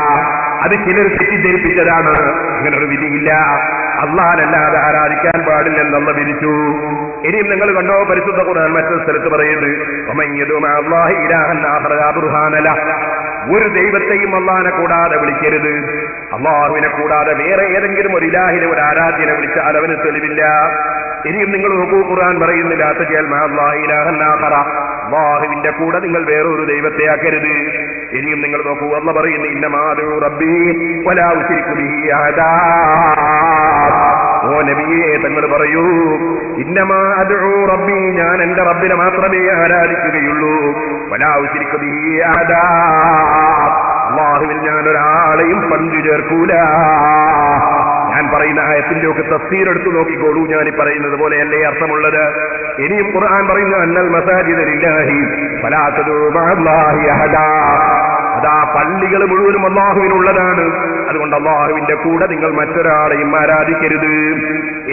അത് ചിലർ തെറ്റിദ്ധരിപ്പിച്ചതാണ്. അങ്ങനൊരു വിധിയില്ല. അല്ലാഹുവല്ലാതെ ആരാധിക്കാൻ പാടില്ലെന്ന് അല്ലാഹു വിധിച്ചു. ഇനിയും നിങ്ങൾ കണ്ടോ, പരിശുദ്ധ ഖുർആൻ മറ്റൊരു സ്ഥലത്ത് പറയുന്നത്, വമൻ യദഉ മഅല്ലാഹി ഇലാഹൻ ആഖറ ലാ ബുർഹാന ലഹ്, ഒരു ദൈവത്തെയും അല്ലാഹുവിനെ കൂടാതെ വിളിക്കരുത്. അല്ലാഹുവിനെ കൂടാതെ വേറെ ഏതെങ്കിലും ഒരു ഇലാഹിനെ, ഒരു ആരാധ്യനെ വിളിച്ചാൽ അവന് തെളിവില്ല. ഇനിയും നിങ്ങൾ നോക്കൂ, ഖുർആൻ പറയുന്നില്ല, അല്ലാഹുവിന്റെ കൂടെ നിങ്ങൾ വേറൊരു ദൈവത്തെ ആക്കരുത്. ഇനിയും നിങ്ങൾ നോക്കൂ, അല്ലാഹു പറയുന്നു, ഇന്നമാ അദ്ഉ റബ്ബി വലാ ഉശ്രികു ബിഹി അഹദാ. ഓ നബിയേ, തങ്ങൾ പറയൂ, ഇന്നമാ അദ്ഉ റബ്ബി, ഞാൻ എന്റെ റബ്ബിനെ മാത്രമേ ആരാധിക്കുകയുള്ളൂ. വലാ ഉശ്രികു ബിഹി അഹദാ, അല്ലാഹുവിൽ ഞാൻ ഒരാളെയും പങ്കു ചേർക്കൂല. ഞാൻ പറയുന്ന ആയത്തിന്റെ ഒക്കെ തഫ്സീർ എടുത്തു നോക്കിക്കോളൂ. ഞാൻ ഈ പറയുന്നത് പോലെയല്ലേ അർത്ഥമുള്ളത്? ഇനിയും ഖുർആൻ പറയുന്നു, അന്നൽ മസാജിദ ലില്ലാഹി ഫലാ തദ്ഉ മഅല്ലാഹി അഹദാ, അതാ പള്ളികൾ മുഴുവനും അല്ലാഹുവിനുള്ളതാണ്. അതുകൊണ്ട് അല്ലാഹുവിന്റെ കൂടെ നിങ്ങൾ മറ്റൊരാളെയും ആരാധിക്കരുത്.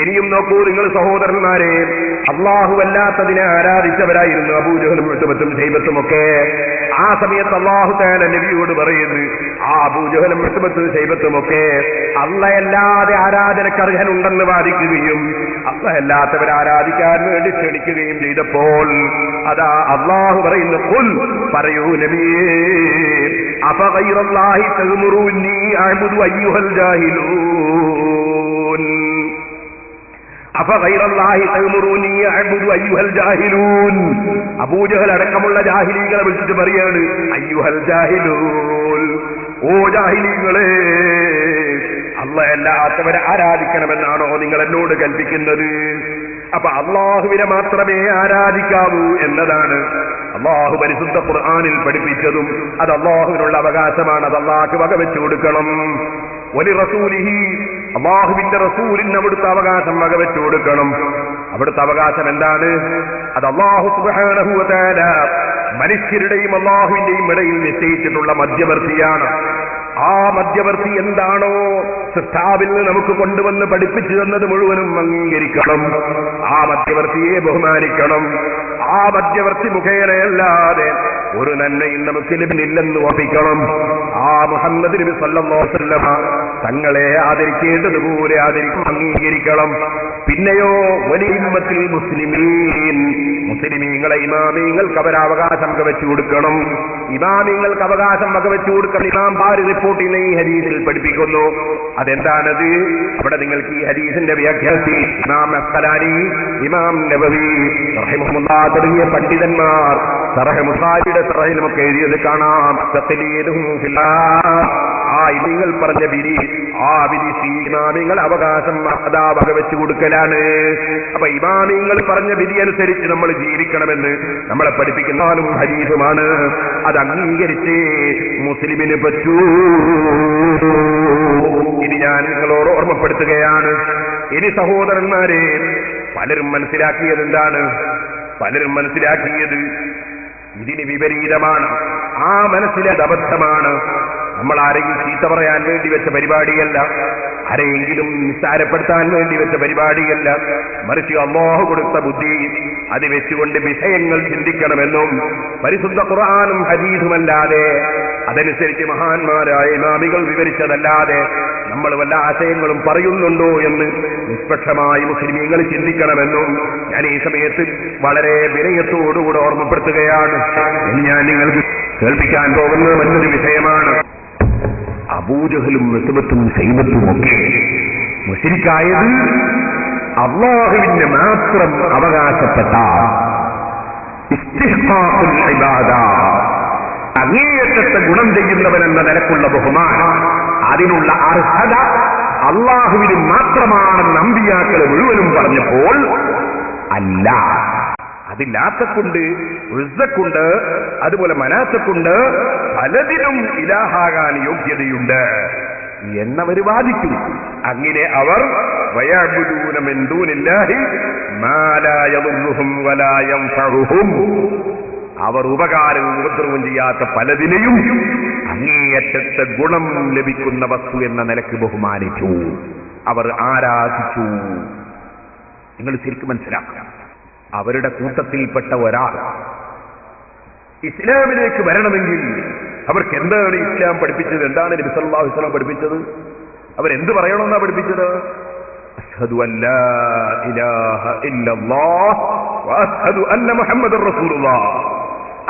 ഇനിയും നോക്കൂ നിങ്ങൾ സഹോദരന്മാരെ, അല്ലാഹുവല്ലാത്തതിനെ ആരാധിച്ചവരായിരുന്നു അബൂജഹലും ഉത്ബത്തും ശൈബത്തും ഒക്കെ. ആ സമയത്ത് അല്ലാഹു തആല നബിയോട് പറയുന്നു, ആ അബൂജഹലും ഉത്ബത്തും ശൈബത്തും ഒക്കെ അല്ലാഹുവല്ലാതെ ആരാധനക്ക് അർഹനുണ്ടെന്ന് വാദിക്കുകയും അല്ലാഹുവല്ലാത്തവരെ ആരാധിക്കാൻ വേണ്ടി ക്ഷണിക്കുകയും ചെയ്തപ്പോൾ അതാ അല്ലാഹു പറയുന്നു, ഖുൽ, പറയൂ നബിയേ, അഫഗൈറല്ലാഹി തഅ്മുറൂനി അഅ്ബുദു അയ്യുഹൽ ജാഹിലൂൻ, അഫഗൈറല്ലാഹി തഅ്മുറൂനി അഅ്ബുദു അയ്യുഹൽ ജാഹിലൂൻ. അബൂജഹൽ അടക്കമുള്ള ജാഹിലീകളെ വിളിച്ചിട്ട് പറയാണ്, അയ്യുഹൽ ജാഹിലൂൻ, ഓ ജാഹിലീങ്ങളെ, അല്ലാഹുവല്ലാത്തവരെ ആരാധിക്കണമെന്നാണോ നിങ്ങൾ എന്നോട് കൽപ്പിക്കുന്നത്? അപ്പൊ അള്ളാഹുവിനെ മാത്രമേ ആരാധിക്കാവൂ എന്നതാണ് അള്ളാഹു പരിശുദ്ധ ഖുർആനിൽ പഠിപ്പിച്ചതും. അത് അള്ളാഹുവിനുള്ള അവകാശമാണ്. അത് അള്ളാഹുക്ക് വകവെച്ചു കൊടുക്കണം. വലി റസൂലിഹി, അള്ളാഹുവിന്റെ റസൂലിന് അവിടുത്തെ അവകാശം വകവെച്ചു കൊടുക്കണം. അവിടുത്തെ അവകാശം എന്താണ്? അത് അള്ളാഹു സുബ്ഹാനഹു വ തആല മനുഷ്യരുടെയും അള്ളാഹുവിന്റെയും ഇടയിൽ നിശ്ചയിച്ചിട്ടുള്ള മധ്യവർത്തിയാണ്. ആ മധ്യവർത്തി എന്താണോ സൃഷ്ടാവിൽ നിന്ന് നമുക്ക് കൊണ്ടുവന്ന് പഠിപ്പിച്ചു തന്നത് മുഴുവനും അംഗീകരിക്കണം. ആ മധ്യവർത്തിയെ ബഹുമാനിക്കണം. ആ മധ്യവർത്തി മുഖേനയല്ലാതെ ഒരു നന്മയും നമുക്ക് ലഭിക്കില്ലെന്ന് ഉറപ്പിക്കണം. ആ മുഹമ്മദ് നബി സല്ലല്ലാഹു അലൈഹി വസല്ലമ തങ്ങളെ ആദരിക്കേണ്ടതുപോലെ അംഗീകരിക്കണം. പിന്നെയോ വലിയമ്മത്തിൽ മുസ്ലിമീൻ, മുസ്ലിമീങ്ങളെ ഇമാമിങ്ങൾക്ക് അവരവകാശം വകവെച്ചു കൊടുക്കണം. ഇമാമിങ്ങൾക്ക് അവകാശം വകവെച്ചു കൊടുക്കണം. ഇമാം ബാരി റിപ്പോർട്ട് ചെയ്യുന്ന ഈ ഹദീസിൽ പഠിപ്പിക്കുന്നു. അതെന്താണത്? അവിടെ നിങ്ങൾക്ക് ഈ ഹദീസിന്റെ വ്യാഖ്യാനത്തിൽ ഇമാം അസ്ഖലാനി, ഇമാം നബവി റഹിമഹുല്ലാഹ് തുടങ്ങിയ പണ്ഡിതന്മാർ ശറഹ് മുസായിയുടെ ശറഹിലുമൊക്കെ എഴുതിയത് കാണാം. ആ നിങ്ങൾ പറഞ്ഞ വിധി, ആ വിധി ഇമാമിങ്ങൾ അവകാശം അതാ വകവെച്ചു കൊടുക്കലാണ്. അപ്പൊ ഇമാമിങ്ങൾ പറഞ്ഞ വിധി അനുസരിച്ച് നമ്മൾ ജീവിക്കണമെന്ന് നമ്മളെ പഠിപ്പിക്കുന്നാലും ഹദീസുമാണ്. അത് അംഗീകരിച്ച് മുസ്ലിമിന് പറ്റൂ. ഇനി ഞാൻ നിങ്ങളോട് ഓർമ്മപ്പെടുത്തുകയാണ്. ഇനി സഹോദരന്മാരെ, പലരും മനസ്സിലാക്കിയത് എന്താണ്? പലരും മനസ്സിലാക്കിയത് ഇതിന് വിപരീതമാണ്. ആ മനസ്സിലത് അബദ്ധമാണ്. നമ്മൾ ആരെങ്കിലും ചീത്ത പറയാൻ വേണ്ടി വെച്ച പരിപാടിയല്ല, ആരെയെങ്കിലും നിസ്സാരപ്പെടുത്താൻ വേണ്ടി വെച്ച പരിപാടിയല്ല. മറിച്ച് അല്ലാഹു കൊടുത്ത ബുദ്ധി അത് വെച്ചുകൊണ്ട് വിഷയങ്ങൾ ചിന്തിക്കണമെന്നും പരിശുദ്ധ ഖുർആനും ഹദീസുമല്ലാതെ അതനുസരിച്ച് മഹാന്മാരായ ഇമാമികൾ വിവരിച്ചതല്ലാതെ നമ്മൾ വല്ല ആശയങ്ങളും പറയുന്നുണ്ടോ എന്ന് നിഷ്പക്ഷമായി മുസ്ലിമീങ്ങൾ ചിന്തിക്കണമെന്നും ഞാൻ ഈ സമയത്ത് വളരെ വിനയത്തോടുകൂടെ ഓർമ്മപ്പെടുത്തുകയാണ്. ഇനി ഞാൻ നിങ്ങൾക്ക് കേൾപ്പിക്കാൻ പോകുന്ന മറ്റൊരു വിഷയമാണ്. അബൂജഹലും ഉത്ബത്തും ശൈബത്തും ഒക്കെ മുശ്രിക്കായത് അല്ലാഹുവിന് മാത്രം അവകാശപ്പെട്ട ഇസ്തിഹ്ഖാഖുൽ ഇബാദ, അങ്ങേയറ്റത്തെ ഗുണം ചെയ്യുന്നവനെന്ന നിലക്കുള്ള ബഹുമാനം, അതിനുള്ള അർഹത അല്ലാഹുവിന് മാത്രമാണെന്ന് അമ്പിയാക്കളെ മുഴുവനും പറഞ്ഞപ്പോൾ അല്ല, അതില്ലാത്തക്കൊണ്ട് ഉസ്സക്കുണ്ട്, അതുപോലെ മനാസക്കുണ്ട്, പലതിനും ഇലാഹാകാൻ യോഗ്യതയുണ്ട് എന്നവർ വാദിക്കും. അങ്ങനെ അവർ വയഅ്ബുദൂന മിൻ ദൂനില്ലാഹി മാ ലാ യദുർറുഹും വലാ യൻഫഉഹും, അവർ ഉപകാരവും ഉപദ്രവവും ചെയ്യാത്ത പലതിനെയും അങ്ങേയറ്റത്തെ ഗുണം ലഭിക്കുന്ന വസ്തു എന്ന നിലക്ക് ബഹുമാനിച്ചു, അവർ ആരാധിച്ചു. നിങ്ങൾ ശരിക്കും മനസ്സിലാക്കണം, അവരുടെ കൂട്ടത്തിൽപ്പെട്ട ഒരാൾ ഇസ്ലാമിലേക്ക് വരണമെങ്കിൽ അവർക്ക് എന്താണ് ഇസ്ലാം പഠിപ്പിച്ചത്? എന്താണ് നബി സല്ലല്ലാഹു അലൈഹി വസല്ലം പഠിപ്പിച്ചത്? അവരെന്ത് പറയണമെന്നാ പഠിപ്പിച്ചത്? അശ്ഹദു അല്ലാ ഇലാഹ ഇല്ലല്ലാഹ് വഅശ്ഹദു അന്ന മുഹമ്മദർ റസൂലുള്ളാഹ്,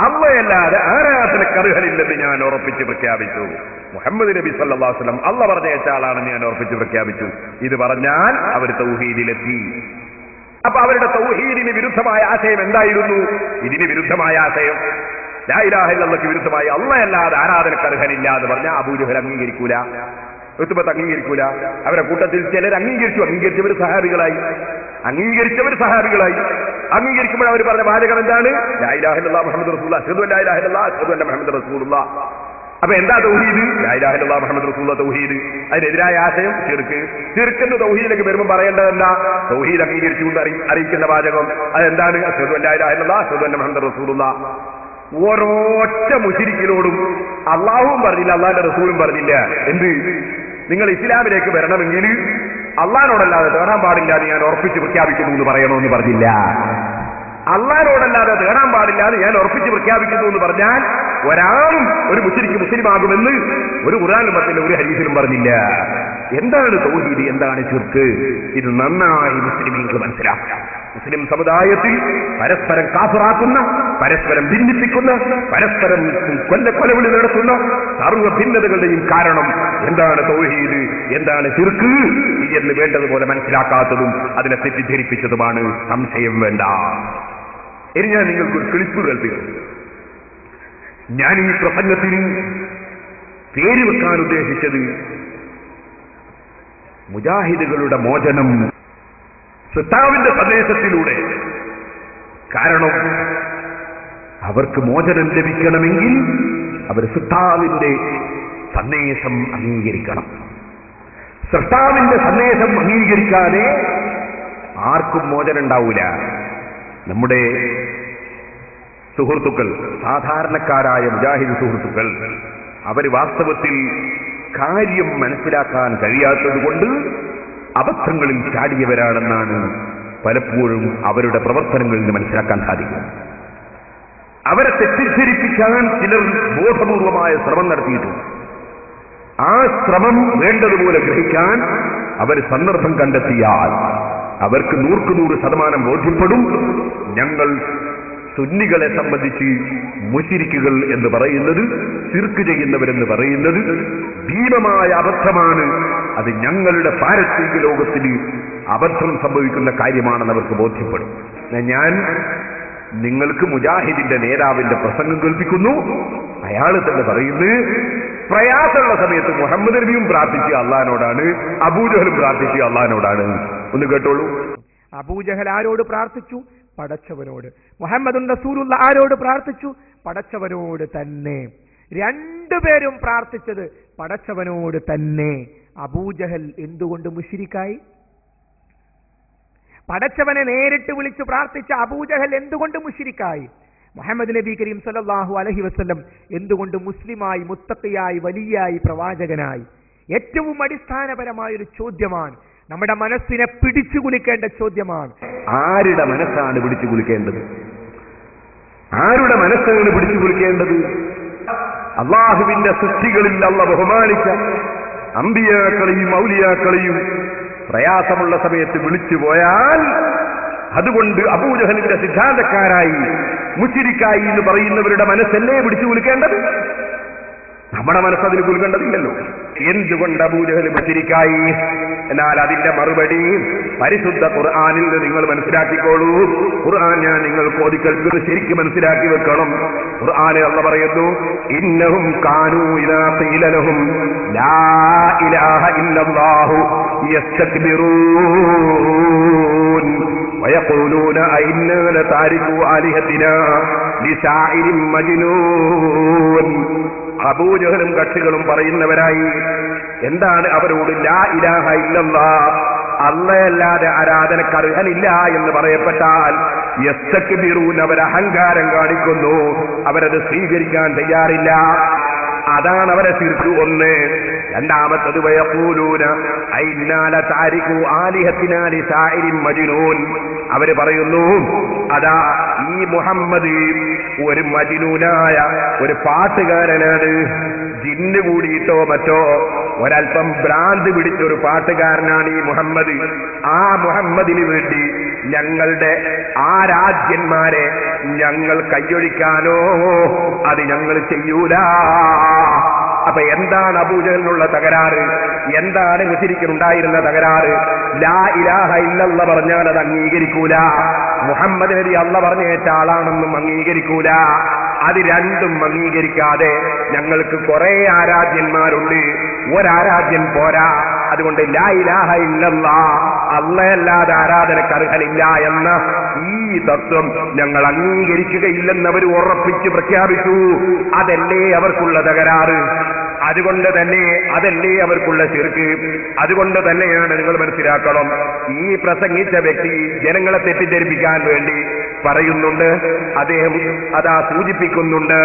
അല്ലാഹുവല്ലാതെ ആരാധനയ്ക്ക് അർഹനില്ലെന്ന് ഞാൻ ഉറപ്പിച്ച് പ്രഖ്യാപിച്ചു. മുഹമ്മദ് നബി സല്ലല്ലാഹു അലൈഹി വസല്ലം അല്ലാഹു പറഞ്ഞയച്ച ആളാണെന്ന് ഞാൻ ഉറപ്പിച്ച് പ്രഖ്യാപിച്ചു. ഇത് പറഞ്ഞാൽ അവർ തൗഹീദിലെത്തി. അപ്പൊ അവരുടെ തൗഹീദിന് വിരുദ്ധമായ ആശയം എന്തായിരുന്നു? ഇതിന് വിരുദ്ധമായ ആശയം ലാ ഇലാഹ ഇല്ലല്ലാഹ്ക്ക് വിരുദ്ധമായി അല്ലാഹുവല്ലാതെ ആരാധനയ്ക്ക് അർഹനില്ല എന്ന് പറഞ്ഞാൽ അബൂജഹൽ അംഗീകരിക്കൂല, ഉത്ബത്ത് അംഗീകരിക്കൂല. അവരുടെ കൂട്ടത്തിൽ ചിലർ അംഗീകരിച്ചവർ സഹാബികളായി. അംഗീകരിക്കുമ്പോൾ അവർ പറഞ്ഞ വാചകം എന്താണ്? ലാ ഇലാഹ ഇല്ലല്ലാഹ് മുഹമ്മദ് റസൂലുള്ളാഹ്, അശ്ഹദു അല്ലാ ഇലാഹ ഇല്ലല്ലാഹ് അശ്ഹദു അന്ന മുഹമ്മദ് റസൂലുള്ളാഹ്. അപ്പൊ എന്താ തൗഹീദ്? ലാ ഇലാഹ ഇല്ലല്ലാഹ് മുഹമ്മദ് റസൂലുള്ളാഹ് തൗഹീദ്. അതിനെതിരായ ആശയം ശിർക്ക്. ശിർക്കെന്ന് തൗഹീദിലേക്ക് വരുമ്പോൾ പറയേണ്ടതല്ല, തൗഹീദ് അംഗീകരിച്ചുകൊണ്ട് അറിയിക്കുന്ന വാചകം അതെന്താണ്? അശ്ഹദു അല്ലാ ഇലാഹ ഇല്ലല്ലാഹ് അശ്ഹദു അന്ന മുഹമ്മദ് റസൂലുള്ളാഹ്. ഓരോറ്റ മുശ്രിക്കിനോടും അള്ളാഹുവും പറഞ്ഞില്ല, അള്ളാഹിന്റെ റസൂലും പറഞ്ഞില്ല. എന്ത്? നിങ്ങൾ ഇസ്ലാമിലേക്ക് വരണമെങ്കിൽ അള്ളാഹിനോടല്ലാതെ തേടാൻ പാടില്ല എന്ന് ഞാൻ ഉറപ്പിച്ച് പ്രഖ്യാപിക്കുന്നു എന്ന് പറയണമെന്ന് പറഞ്ഞില്ല. അള്ളാഹിനോടല്ലാതെ തേടാൻ പാടില്ല എന്ന് ഞാൻ ഉറപ്പിച്ച് പ്രഖ്യാപിക്കുന്നു എന്ന് പറഞ്ഞാൽ ഒരാളും ഒരു മുശ്രിക്ക് മുസ്ലിമാകുമെന്ന് ഒരു ഖുർആനിലും പറഞ്ഞില്ല, ഒരു ഹദീസിലും പറഞ്ഞില്ല. എന്താണ് തൗഹീദ്, എന്താണ് ശിർക്ക്? ഇത് നന്നായി മുസ്ലിമീങ്ങൾ മനസ്സിലാക്കാം. മുസ്ലിം സമുദായത്തിൽ പരസ്പരം കാഫിറാക്കുന്ന, പരസ്പരം ഭിന്നിപ്പിക്കുന്ന, പരസ്പരം കൊലവിളി നടത്തുന്ന സർവ്വ ഭിന്നതകളുടെയും കാരണം എന്താണ് തൗഹീദ്, എന്താണ് ശിർക്ക് എന്ന് വേണ്ടതുപോലെ മനസ്സിലാക്കാത്തതും അതിനെ തെറ്റിദ്ധരിപ്പിച്ചതുമാണ്. സംശയം വേണ്ട. ഇനി ഞാൻ നിങ്ങൾക്കൊരു ക്ലിപ്പ് കേൾപ്പിക്കും. ഞാൻ ഈ പ്രസംഗത്തിന് പേര് വെക്കാൻ ഉദ്ദേശിച്ചത് മുജാഹിദുകളുടെ മോചനം സൃഷ്ടാവിന്റെ സന്ദേശത്തിലൂടെ. കാരണം അവർക്ക് മോചനം ലഭിക്കണമെങ്കിൽ അവർ സൃഷ്ടാവിന്റെ സന്ദേശം അംഗീകരിക്കണം. സൃഷ്ടാവിന്റെ സന്ദേശം അംഗീകരിക്കാതെ ആർക്കും മോചനം ഉണ്ടാവൂല. നമ്മുടെ സുഹൃത്തുക്കൾ, സാധാരണക്കാരായ മുജാഹിദ് സുഹൃത്തുക്കൾ, അവർ വാസ്തവത്തിൽ കാര്യം മനസ്സിലാക്കാൻ കഴിയാത്തത് കൊണ്ട് അബദ്ധങ്ങളിൽ ചാടിയവരാണെന്നാണ് പലപ്പോഴും അവരുടെ പ്രവർത്തനങ്ങളിൽ നിന്ന് മനസ്സിലാക്കാൻ സാധിക്കും. അവരെ തെറ്റിദ്ധരിപ്പിക്കാൻ ചിലർ ബോധപൂർവമായ ശ്രമം നടത്തിയിട്ടുണ്ട്. ആ ശ്രമം വേണ്ടതുപോലെ ഗ്രഹിക്കാൻ അവർ സന്ദർഭം കണ്ടെത്തിയാൽ അവർക്ക് 100% ബോധ്യപ്പെടും. ഞങ്ങൾ സുന്നികളെ സംബന്ധിച്ച് മുശ്രിക്കുകൾ എന്ന് പറയുന്നത്, ശിർക്ക് ചെയ്യുന്നവരെന്ന് പറയുന്നത് ഭീമമായ അബദ്ധമാണ്. അത് ഞങ്ങളുടെ പാരത്രിക ലോകത്തിൽ അബദ്ധം സംഭവിക്കുന്ന കാര്യമാണെന്ന് അവർക്ക് ബോധ്യപ്പെടും. ഞാൻ നിങ്ങൾക്ക് മുജാഹിദിന്റെ നേതാവിന്റെ പ്രസംഗം കേൾപ്പിക്കുന്നു. അയാൾ തന്നെ പറയുന്നത് പ്രയാസമുള്ള സമയത്ത് മുഹമ്മദ് നബിയും പ്രാർത്ഥിച്ച അള്ളാഹിനോടാണ്, അബൂജഹലും പ്രാർത്ഥിച്ച അള്ളാഹിനോടാണ്. ഒന്ന് കേട്ടോളൂ. അബൂജഹൽ ആരോട് പ്രാർത്ഥിച്ചു? പടച്ചവനോട്. മുഹമ്മദ് റസൂലുള്ള ആരോട് പ്രാർത്ഥിച്ചു? പടച്ചവനോട് തന്നെ. രണ്ടുപേരും പ്രാർത്ഥിച്ചത് പടച്ചവനോട് തന്നെ. അബൂജഹൽ എന്തുകൊണ്ട് മുശ്രിക്കായി? പടച്ചവനെ നേരിട്ട് വിളിച്ചു പ്രാർത്ഥിച്ച അബൂജഹൽ എന്തുകൊണ്ട് മുശ്രിക്കായി? മുഹമ്മദ് നബി കരീം സല്ലല്ലാഹു അലൈഹി വസല്ലം എന്തുകൊണ്ട് മുസ്ലിമായി, മുത്തഖിയായി, വലിയായി, പ്രവാചകനായി? ഏറ്റവും അടിസ്ഥാനപരമായൊരു ചോദ്യമാണ്, നമ്മുടെ മനസ്സിനെ പിടിച്ചു കുലുക്കേണ്ട ചോദ്യമാണ്. ആരുടെ മനസ്സാണ് പിടിച്ചു കുലുക്കേണ്ടത്? ആരുടെ മനസ്സാണ് പിടിച്ചു കുലുക്കേണ്ടത്? അള്ളാഹുവിന്റെ സൃഷ്ടികളിൽ അല്ലാഹു ബഹുമാനിച്ച അമ്പിയാക്കളെയും ഔലിയാക്കളെയും പ്രയാസമുള്ള സമയത്ത് വിളിച്ചു പോയാൽ അതുകൊണ്ട് അബൂജഹലിന്റെ സിദ്ധാന്തക്കാരായി, മുശ്രിക്കായി എന്ന് പറയുന്നവരുടെ മനസ്സല്ലേ പിടിച്ചു കുലുക്കേണ്ടത്? നമ്മുടെ മനസ്സതിന് കുൽക്കേണ്ടതില്ലല്ലോ. എന്തുകൊണ്ട് അബൂജഹൽ മുശ്രിക്കായി? എന്നാൽ അതിന്റെ മറുപടി പരിശുദ്ധ ഖുർആനിൽ നിന്ന് നിങ്ങൾ മനസ്സിലാക്കിക്കോളൂ. ഖുർആൻ ഞാൻ നിങ്ങൾക്ക് ഓതിക്കൽക്കുന്നത് ശരിക്കും മനസ്സിലാക്കി വെക്കണം. ഖുർആനിൽ അല്ലാഹു പറയുന്നു, ഇന്നഹും കാനൂ ഇദാ ഖീല ലഹും ലാ ഇലാഹ ഇല്ലല്ലാഹു യസ്തക്ബിറൂൻ വയഖൂലൂന അഇന്നാ ലതാരികു ആലിഹതിനാ ലിശാഇരിൻ മജ്നൂൻ. അബൂജഹലും കക്ഷികളും പറയുന്നവരായി. എന്താണ് അവരോട്? ലാ ഇലാഹ ഇല്ലല്ലാഹ്, അല്ലാഹയല്ലാതെ ആരാധനക്ക് അർഹനില്ല എന്ന് പറയപ്പെട്ടാൽ യസ്തക്ബിറൂൻ, അവർ അഹങ്കാരം കാണിക്കുന്നു, അവരത് സ്വീകരിക്കാൻ തയ്യാറില്ല. അതാണ് അവരെ ശിർക്ക്. ഒന്ന്. രണ്ടാമത്തത് വയഖൂലൂന അഇന്നാ ലതാരികു ആലിഹതിനാ ലിശാഇരിൻ മജ്നൂൻ, അവര് പറയുന്നു അതാ ഈ മുഹമ്മദ് ഒരു മജ്നൂനായ ഒരു പാട്ടുകാരനാണ്, ജിന്ന് കൂടിയിട്ടോ മറ്റോ ഒരൽപ്പം ഭ്രാന്ത് പിടിച്ചൊരു പാട്ടുകാരനാണ് ഈ മുഹമ്മദ്. ആ മുഹമ്മദിന് വേണ്ടി ഞങ്ങളുടെ ആരാധ്യന്മാരെ ഞങ്ങൾ കയ്യൊഴിക്കാനോ അത് ഞങ്ങൾ ചെയ്യൂല. അപ്പൊ എന്താണ് അബൂജഹലിനുള്ള തകരാറ്? എന്താണ് മുശ്രിക്കിനുണ്ടായിരുന്ന തകരാറ്? ലാ ഇലാഹ ഇല്ലല്ലാഹ് പറഞ്ഞാൽ അത് അംഗീകരിക്കൂല. മുഹമ്മദ് നബി അല്ലാഹ് പറഞ്ഞേറ്റ ആളാണെന്നും അംഗീകരിക്കൂല. അത് രണ്ടും അംഗീകരിക്കാതെ ഞങ്ങൾക്ക് കുറെ ആരാധ്യന്മാരുണ്ട്, ഒരാരാധ്യൻ പോരാ, അതുകൊണ്ട് ലാ ഇലാഹ ഇല്ലല്ലാഹ്, അല്ലാഹയല്ലാതെ ആരാധനക്ക് അർഹനില്ല എന്ന ഈ തത്വം ഞങ്ങൾ അംഗീകരിക്കുകയില്ലെന്നവർ ഉറപ്പിച്ച് പ്രഖ്യാപിച്ചു. അതല്ലേ അവർക്കുള്ള തകരാറ്. അതുകൊണ്ട് തന്നെ അതല്ലേ അവർക്കുള്ള ശിർക്ക്. അതുകൊണ്ട് തന്നെയാണ് നിങ്ങൾ മനസ്സിലാക്കണം, ഈ പ്രസംഗിച്ച വ്യക്തി ജനങ്ങളെ തെറ്റിദ്ധരിപ്പിക്കാൻ വേണ്ടി പറയുന്നുണ്ട്. അദ്ദേഹം അതാ സൂചിപ്പിക്കുന്നുണ്ട്.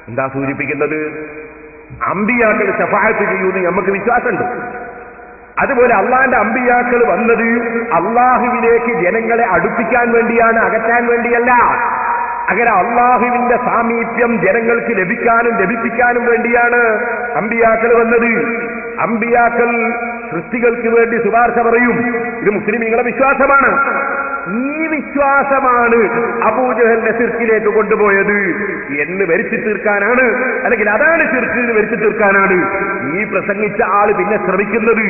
എന്താ സൂചിപ്പിക്കുന്നത്? അമ്പിയാക്കൾ ശഫാഅത്ത് ചെയ്യുമെന്ന് നമുക്ക് വിശ്വാസമുണ്ട്. അതുപോലെ അള്ളാന്റെ അമ്പിയാക്കൾ വന്നത് അള്ളാഹുവിലേക്ക് ജനങ്ങളെ അടുപ്പിക്കാൻ വേണ്ടിയാണ്, അകറ്റാൻ വേണ്ടിയല്ല. അങ്ങനെ അള്ളാഹുവിന്റെ സാമീപ്യം ജനങ്ങൾക്ക് ലഭിക്കാനും ലഭിപ്പിക്കാനും വേണ്ടിയാണ് അമ്പിയാക്കൾ വന്നത്. അമ്പിയാക്കൾ സൃഷ്ടികൾക്ക് വേണ്ടി ശുപാർശ പറയും. ഇത് മുസ്ലിമീങ്ങളുടെ വിശ്വാസമാണ്. ഈ വിശ്വാസമാണ് അബൂജഹലിനെ ശിർക്കിലേക്ക് കൊണ്ടുപോയത് എന്ന് വരുത്തി തീർക്കാനാണ്, അല്ലെങ്കിൽ അതാണ് ശിർക്ക് എന്ന് വരുത്തി തീർക്കാനാണ് ഈ പ്രസംഗിച്ച ആള് പിന്നെ ശ്രമിക്കുന്നത്.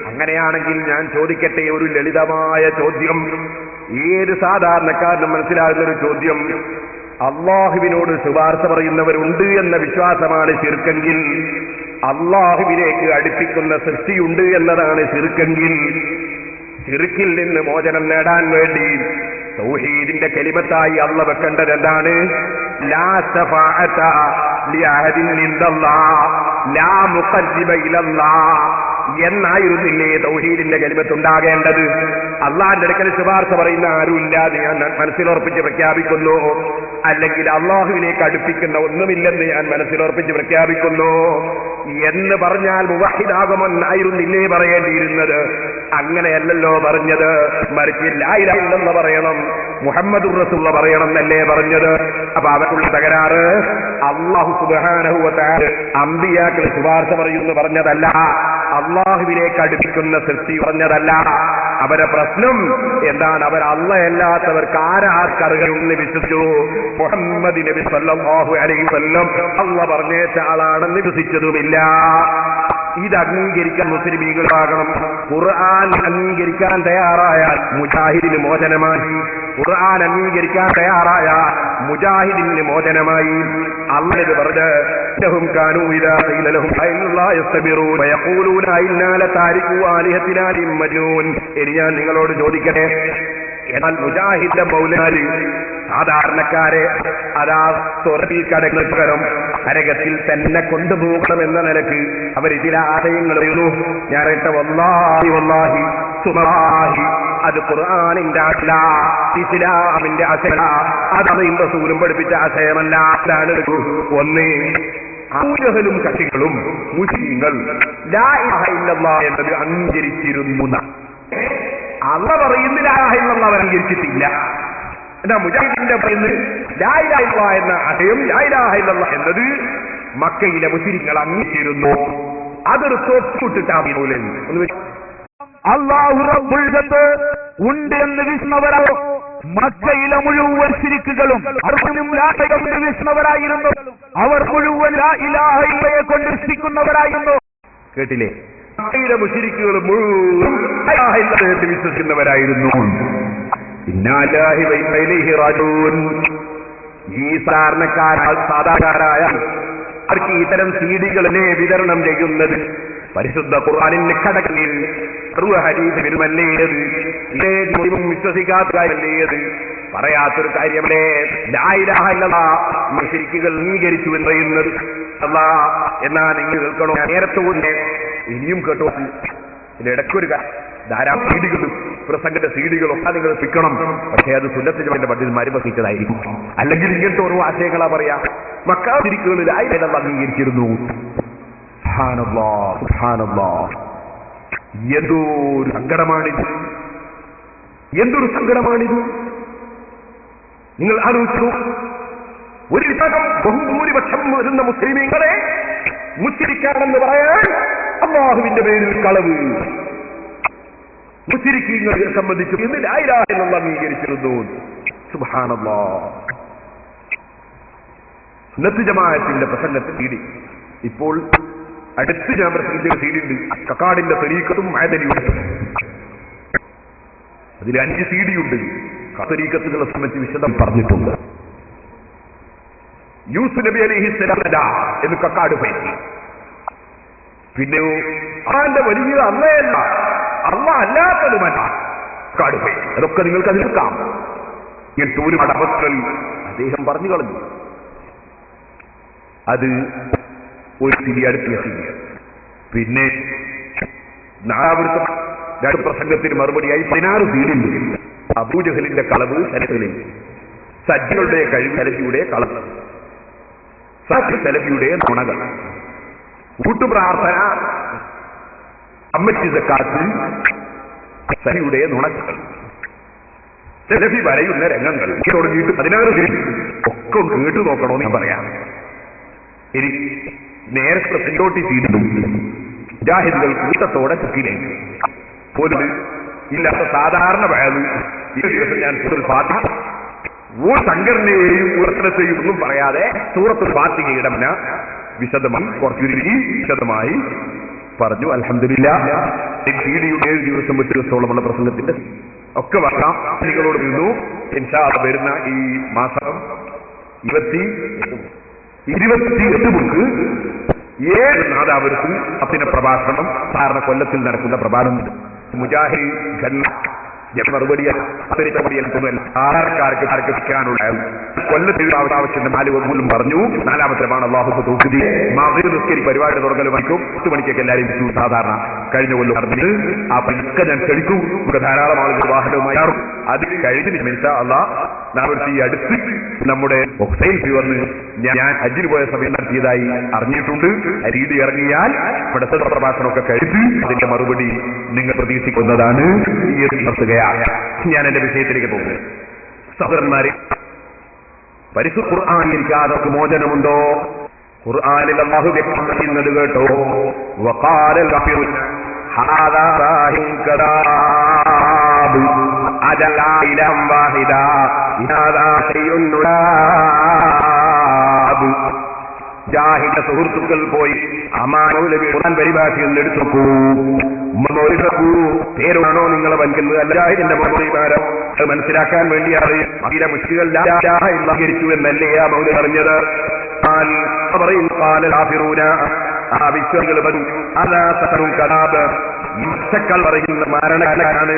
അങ്ങനെയാണെങ്കിൽ ഞാൻ ചോദിക്കട്ടെ ഒരു ലളിതമായ ചോദ്യം, ഏത് സാധാരണക്കാരനും മനസ്സിലാകുന്നൊരു ചോദ്യം. അള്ളാഹുവിനോട് ശുപാർശ പറയുന്നവരുണ്ട് എന്ന വിശ്വാസമാണ് ശിർക്കെങ്കിൽ, അള്ളാഹുവിലേക്ക് അടുപ്പിക്കുന്ന സൃഷ്ടിയുണ്ട് എന്നതാണ് ശിർക്കെങ്കിൽ, ശിർക്കിൽ നിന്ന് മോചനം നേടാൻ വേണ്ടി തൗഹീദിന്റെ കലിമത്തായി അല്ലാഹ് വെക്കേണ്ടത് എന്താണ്? ലാ ശഫാഅത ലിഅഹദിൻ ഇൻദല്ലാഹ് ലാ മുഖർരിബ ഇലല്ലാഹ് എന്നായിരുന്നില്ലേ തൗഹീദിന്റെ കലിമത്തുണ്ടാകേണ്ടത്? അള്ളാഹിന്റെ അടുക്കൽ ശുപാർശ പറയുന്ന ആരുമില്ലാതെ ഞാൻ മനസ്സിലുറപ്പിച്ച് പ്രഖ്യാപിക്കുന്നു. അല്ലെങ്കിൽ അള്ളാഹുവിലേക്ക് അടുപ്പിക്കുന്ന ഒന്നുമില്ലെന്ന് ഞാൻ മനസ്സിലുറപ്പിച്ച് പ്രഖ്യാപിക്കുന്നു എന്ന് പറഞ്ഞാൽ മുവഹിദാകുമെന്നായിരുന്നില്ലേ പറയേണ്ടിയിരുന്നത്? അങ്ങനെയല്ലല്ലോ പറഞ്ഞത്. മറിച്ച് ലാ ഇലാഹ ഇല്ലല്ലാഹ് പറയണം, മുഹമ്മദുർ റസൂലുള്ളാഹ് പറയണം എന്നല്ലേ പറഞ്ഞത്. അപ്പൊ അവർക്കുള്ള തകരാറ് അല്ലാഹു സുബ്ഹാനഹു വ തആല അമ്പിയാക്കൾ ശുപാർശ പറയുന്നു പറഞ്ഞതല്ല, അള്ളാഹുവിലേക്ക് അടുപ്പിക്കുന്ന സൃഷ്ടി പറഞ്ഞതല്ല. അവരെ പ്രശ്നം എന്താണ്? അവർ അല്ലാഹയല്ലാത്തവർക്ക് ആരാർക്കറുകളെന്ന് വിശ്വസിച്ചു. മുഹമ്മദ് നബി സല്ലല്ലാഹു അലൈഹി വസല്ലം അല്ലാഹ് പറഞ്ഞേച്ച ആളാണെന്ന് വിശ്വസിച്ചതുമില്ല. ഇത് അംഗീകരിക്കാൻ മുസ്ലിമീങ്ങളാകണം. ഖുർആൻ അംഗീകരിക്കാൻ തയ്യാറായാൽ മുജാഹിദിന് മോചനമായി. ഖുർആൻ അംഗീകരിക്കാൻ തയ്യാറായ മുജാഹിദിന് മോചനമായി. അല്ലാഹു പറഞ്ഞു, ലഹും കാനൂ ഇദാ ഖീല ലഹും അയ്യുല്ലാഹി യസ്തബിറൂൻ വയഖൂലൂന ഇന്നാ ലതാരികു ആലിഹതിനാ ലിമജ്നൂൻ. ഇനി ഞാൻ നിങ്ങളോട് ചോദിക്കട്ടെ, എന്നാൽ മുജാഹിദിന്റെ മൗലാരി സാധാരണക്കാരെ അതാ സ്വർഗത്തിൽ കടങ്ങൾക്കരം നരകത്തിൽ തന്നെ കൊണ്ടുപോകണമെന്ന നിലക്ക് അവരിതിലെ ആശയങ്ങൾ പറയുന്നു. ഞാനിട്ട വല്ലാഹി വല്ലാഹി സുബ്ഹാനഹി, അത് ഖുർആനിന്റെ ആശയമല്ല, ഇസ്ലാമിന്റെ ആശയമല്ല, അത് റസൂലും പഠിപ്പിച്ച ആശയമല്ല. അതാണ് ഒന്ന്. അബൂജഹലും കക്ഷികളും മുസ്ലിങ്ങൾ ലാ ഇലാഹ ഇല്ലല്ലാഹ് എന്നത് അംഗീകരിച്ചിരുന്നു. അല്ലാഹ് പറയുന്ന ലാ ഇലാഹ ഇല്ലല്ലാഹ് അവർ അംഗീകരിച്ചിട്ടില്ല. എന്നാ മുജാഹിദിന്റെ പറയുന്നത് ലാ ഇലാഹ ഇല്ലല്ലാഹ് എന്ന ആശയം, ലാ ഇലാഹ ഇല്ലല്ലാഹ് എന്നത് മക്കയിലെ മുസ്ലിങ്ങൾ അംഗീകരിച്ചിരുന്നു. അതൊരു തൊട്ടുകൂട്ടിട്ടാവില്ല. അല്ലാഹു റബ്ബുൽ ഇസ്സത്ത് ഉണ്ട് എന്ന് വിശ്വസിക്കുന്നവരോ മക്കയിലെ മുഴുവൻ ശിരിക്കുകളും വീശുന്നവരായിരുന്നു. അവർ മുഴുവൻ ലാ ഇലാഹ ഇല്ലയെ കൊണ്ട് വിശ്വസിക്കുന്നവരായിരുന്നു. കേട്ടില്ലേ? മക്കയിലെ മുശ്രിക്കുകൾ മുഴുവൻ ലാ ഇലാഹ ഇല്ലയെ വിശ്വസിക്കുന്നവരായിരുന്നു. ഇന്നാ ലില്ലാഹി വ ഇന്നാ ഇലൈഹി റാജിഊൻ. ഈ സാധാരണക്കാരായ അവർക്ക് ഇത്തരം സീഡികളെ വിതരണം ചെയ്യുന്നത് പരിശുദ്ധ ഖുർആനിന്റെ ഘടകത്തിൽ ഹദീസിലുമല്ലേത്, വിശ്വസിക്കാത്ത കാര്യമല്ലേത്, പറയാത്തൊരു കാര്യമല്ലേ ലാ ഇലാഹ ഇല്ലല്ലാഹ് മുശ്രിക്കുകൾ അംഗീകരിച്ചു എന്ന് പറയുന്നത്. അല്ലാ എന്നാ നിങ്ങൾ കേൾക്കണോ, നേരത്തെ ഇനിയും കേട്ടോ. ഇതിനിടയ്ക്കൊരു ധാരാളം സീഡികളും പ്രസംഗന്റെ സീഡികളൊക്കെ നിങ്ങൾ പിക്കണം. പക്ഷേ അത് സുന്നത്ത് ജമാഅത്തിന്റെ പണ്ഡിതന്മാർ വഹിച്ചതായിരിക്കും. അല്ലെങ്കിൽ ഇങ്ങനത്തെ ഓരോ ആശയങ്ങളാ പറയാ. മക്കാ ശിരിക്കുകളിൽ ലാ ഇലാഹ ഇല്ലല്ലാഹ് അംഗീകരിച്ചിരുന്നു. സുബ്ഹാനല്ലാഹ് സുബ്ഹാനല്ലാഹ്. എന്തൊരു സങ്കടമാണിത്, എന്തൊരു സങ്കടമാണിത്. നിങ്ങൾ ആലോചിച്ചു, ഒരു വിഭാഗം ബഹുഭൂരിപക്ഷം വരുന്ന മുസ്ലിമീങ്ങളെ മുശ്രിക്കാണെന്ന് പറയാൻ അല്ലാഹുവിന്റെ പേരിൽ കളവ്. മുശ്രിക്കീങ്ങളെ സംബന്ധിച്ച് ഇന്ന് ലാ ഇലാഹ ഇല്ലല്ലാഹ് അംഗീകരിച്ചിരുന്നു. സുബ്ഹാനല്ലാഹ്. സുന്നത്ത് ജമാഅത്തിന്റെ പ്രസംഗത്തിൽ സീഡി ഇപ്പോൾ അടുത്ത് ഞാൻ പ്രസംഗിച്ച സീഡിയുണ്ട്. കക്കാടിന്റെ തരീക്കത്തും മഅദനിയുണ്ട്. അതിൽ 5 സീഡിയുണ്ട്. തരീക്കത്തുകളെ സംബന്ധിച്ച് വിശദം പറഞ്ഞിട്ടുണ്ട്. യൂസുഫ് നബി അലൈഹിസ്സലാം എന്ന് കക്കാട് പറ്റി. പിന്നെയോ അവന്റെ വലിയ അള്ളയല്ല, അള്ള അല്ലാത്തതുമല്ല കക്കാട് പോയി. അതൊക്കെ നിങ്ങൾക്ക് അതിൽ നിൽക്കാം. ഇങ്ങനത്തെ ഒരു അവസ്ഥകൾ അദ്ദേഹം പറഞ്ഞു കളഞ്ഞു. അത് ഒരു തിരിയടുത്തിയ സ്ഥിതി. പിന്നെ നാലാമത്തെ 2 പ്രസംഗത്തിന് മറുപടിയായി 16 സീഡിൽ അബൂജഹലിന്റെ കളവ് സലഫിൽ, സജ്ജകളുടെ കഴിവ് സലഫിയുടെ കളവ്, സലഫിയുടെ നുണകൾ, കൂട്ടുപ്രാർത്ഥന, അമ്മച്ചി സക്കാത്ത്, സലഫിയുടെ നുണകൾ, സലഫി വരയുന്ന രംഗങ്ങൾ തുടങ്ങിയിട്ട് 16 സീഡിൽ ഒക്കെ കേട്ടു നോക്കണമെന്ന് ഞാൻ പറയാം. ഇനി നേരത്തെ സിൻഡോട്ടി സീഡിലും ജാഹിദുകൾ കൂട്ടത്തോടെ ചുക്കിലേക്ക് പോലും ഇല്ലാത്ത സാധാരണ വയത് ഈ ദിവസം ഞാൻ സൂറത്തുൽ ഫാത്തിഹ ഒരു സംഘടനയെയും ഉറച്ചത്തെയും ഒന്നും പറയാതെ സൂറത്തുൽ ഫാത്തിഹയുടെ വിശദമായി കുറച്ചുരുക്കി വിശദമായി പറഞ്ഞു. അൽഹംദുലില്ലാഹ്. സീഡിയുടെ 7 ദിവസം 8 ദിവസത്തോളമുള്ള പ്രസംഗത്തിന്റെ ഒക്കെ വർഷം നിങ്ങളോട് നിന്നു. ഇൻഷാ അല്ലാഹ് വരുന്ന ഈ മാസം 28 മുക്ക് 7 നാദാപുരത്തിൽ അപ്പിന്റെ പ്രഭാഷണം സാധാരണ കൊല്ലത്തിൽ നടക്കുന്ന പ്രഭാഷണം മുജാഹിദ് മറുപടി ആർക്കാർക്ക് അർപ്പിക്കാനുള്ള കൊല്ലത്തിൽ ആവശ്യം 4 പോലും പറഞ്ഞു. 4ാമത്തെ അല്ലാഹു നിസ്കരി പരിപാടി തുടങ്ങലുമായിരിക്കും. 10 മണിക്കൊക്കെ എല്ലാവരും സാധാരണ കഴിഞ്ഞ കൊല്ലം നടന്നിട്ട് ആ പണിയൊക്കെ ഞാൻ കഴിക്കും. ഇവിടെ ധാരാളം ആളുകൾ വാഹനവുമായി അത് കഴിഞ്ഞ് ഇൻഷാ അല്ലാഹ് നാളെ അടുത്ത് നമ്മുടെ വന്ന് ഞാൻ ഹജ്ജിന് പോയ സമയം നടത്തിയതായി അറിഞ്ഞിട്ടുണ്ട്. രീതി ഇറങ്ങിയാൽ ഇവിടെ പ്രഭാഷണമൊക്കെ കഴിച്ച് അതിന്റെ മറുപടി നിങ്ങൾ പ്രതീക്ഷിക്കുന്നതാണ്. ഞാൻ എന്റെ വിഷയത്തിലേക്ക് പോകുന്നത്. സഹോദരന്മാരെ, പരിശുദ്ധ ഖുർആനിൽ യാതൊരു മോചനമുണ്ടോ? ഖുർആനിൽ അല്ലാഹു വ്യക്തമാക്കുന്നത് കേട്ടോ. വഖാലൽ കഫിറു ഹാദാ സാഹിൻ കദാബ് അജലാ ഇലം വാഹിദ ഹാദാ ഷൈഉൻ നുലാബ്. ജാഹിദ സുഹൃത്തുക്കൾ പോയി അമാനൗലവി ഖുർആൻ പരിഭാഷയിൽ എടുത്തു നോക്കൂ. പേരാണോ നിങ്ങളെ വൽക്കുന്നത്? അല്ല, ജാഹിദിന്റെ മൗലിമാരോ അത് മനസ്സിലാക്കാൻ വേണ്ടിയാണ് അതിലെ മുസ്ലികൾ അംഗീകരിച്ചു എന്നല്ലേ ആ മൗലി പറഞ്ഞത്. ആ വിശ്വാസികൾ മച്ചക്കൾ പറയുന്ന മരണക്കാരാണ്.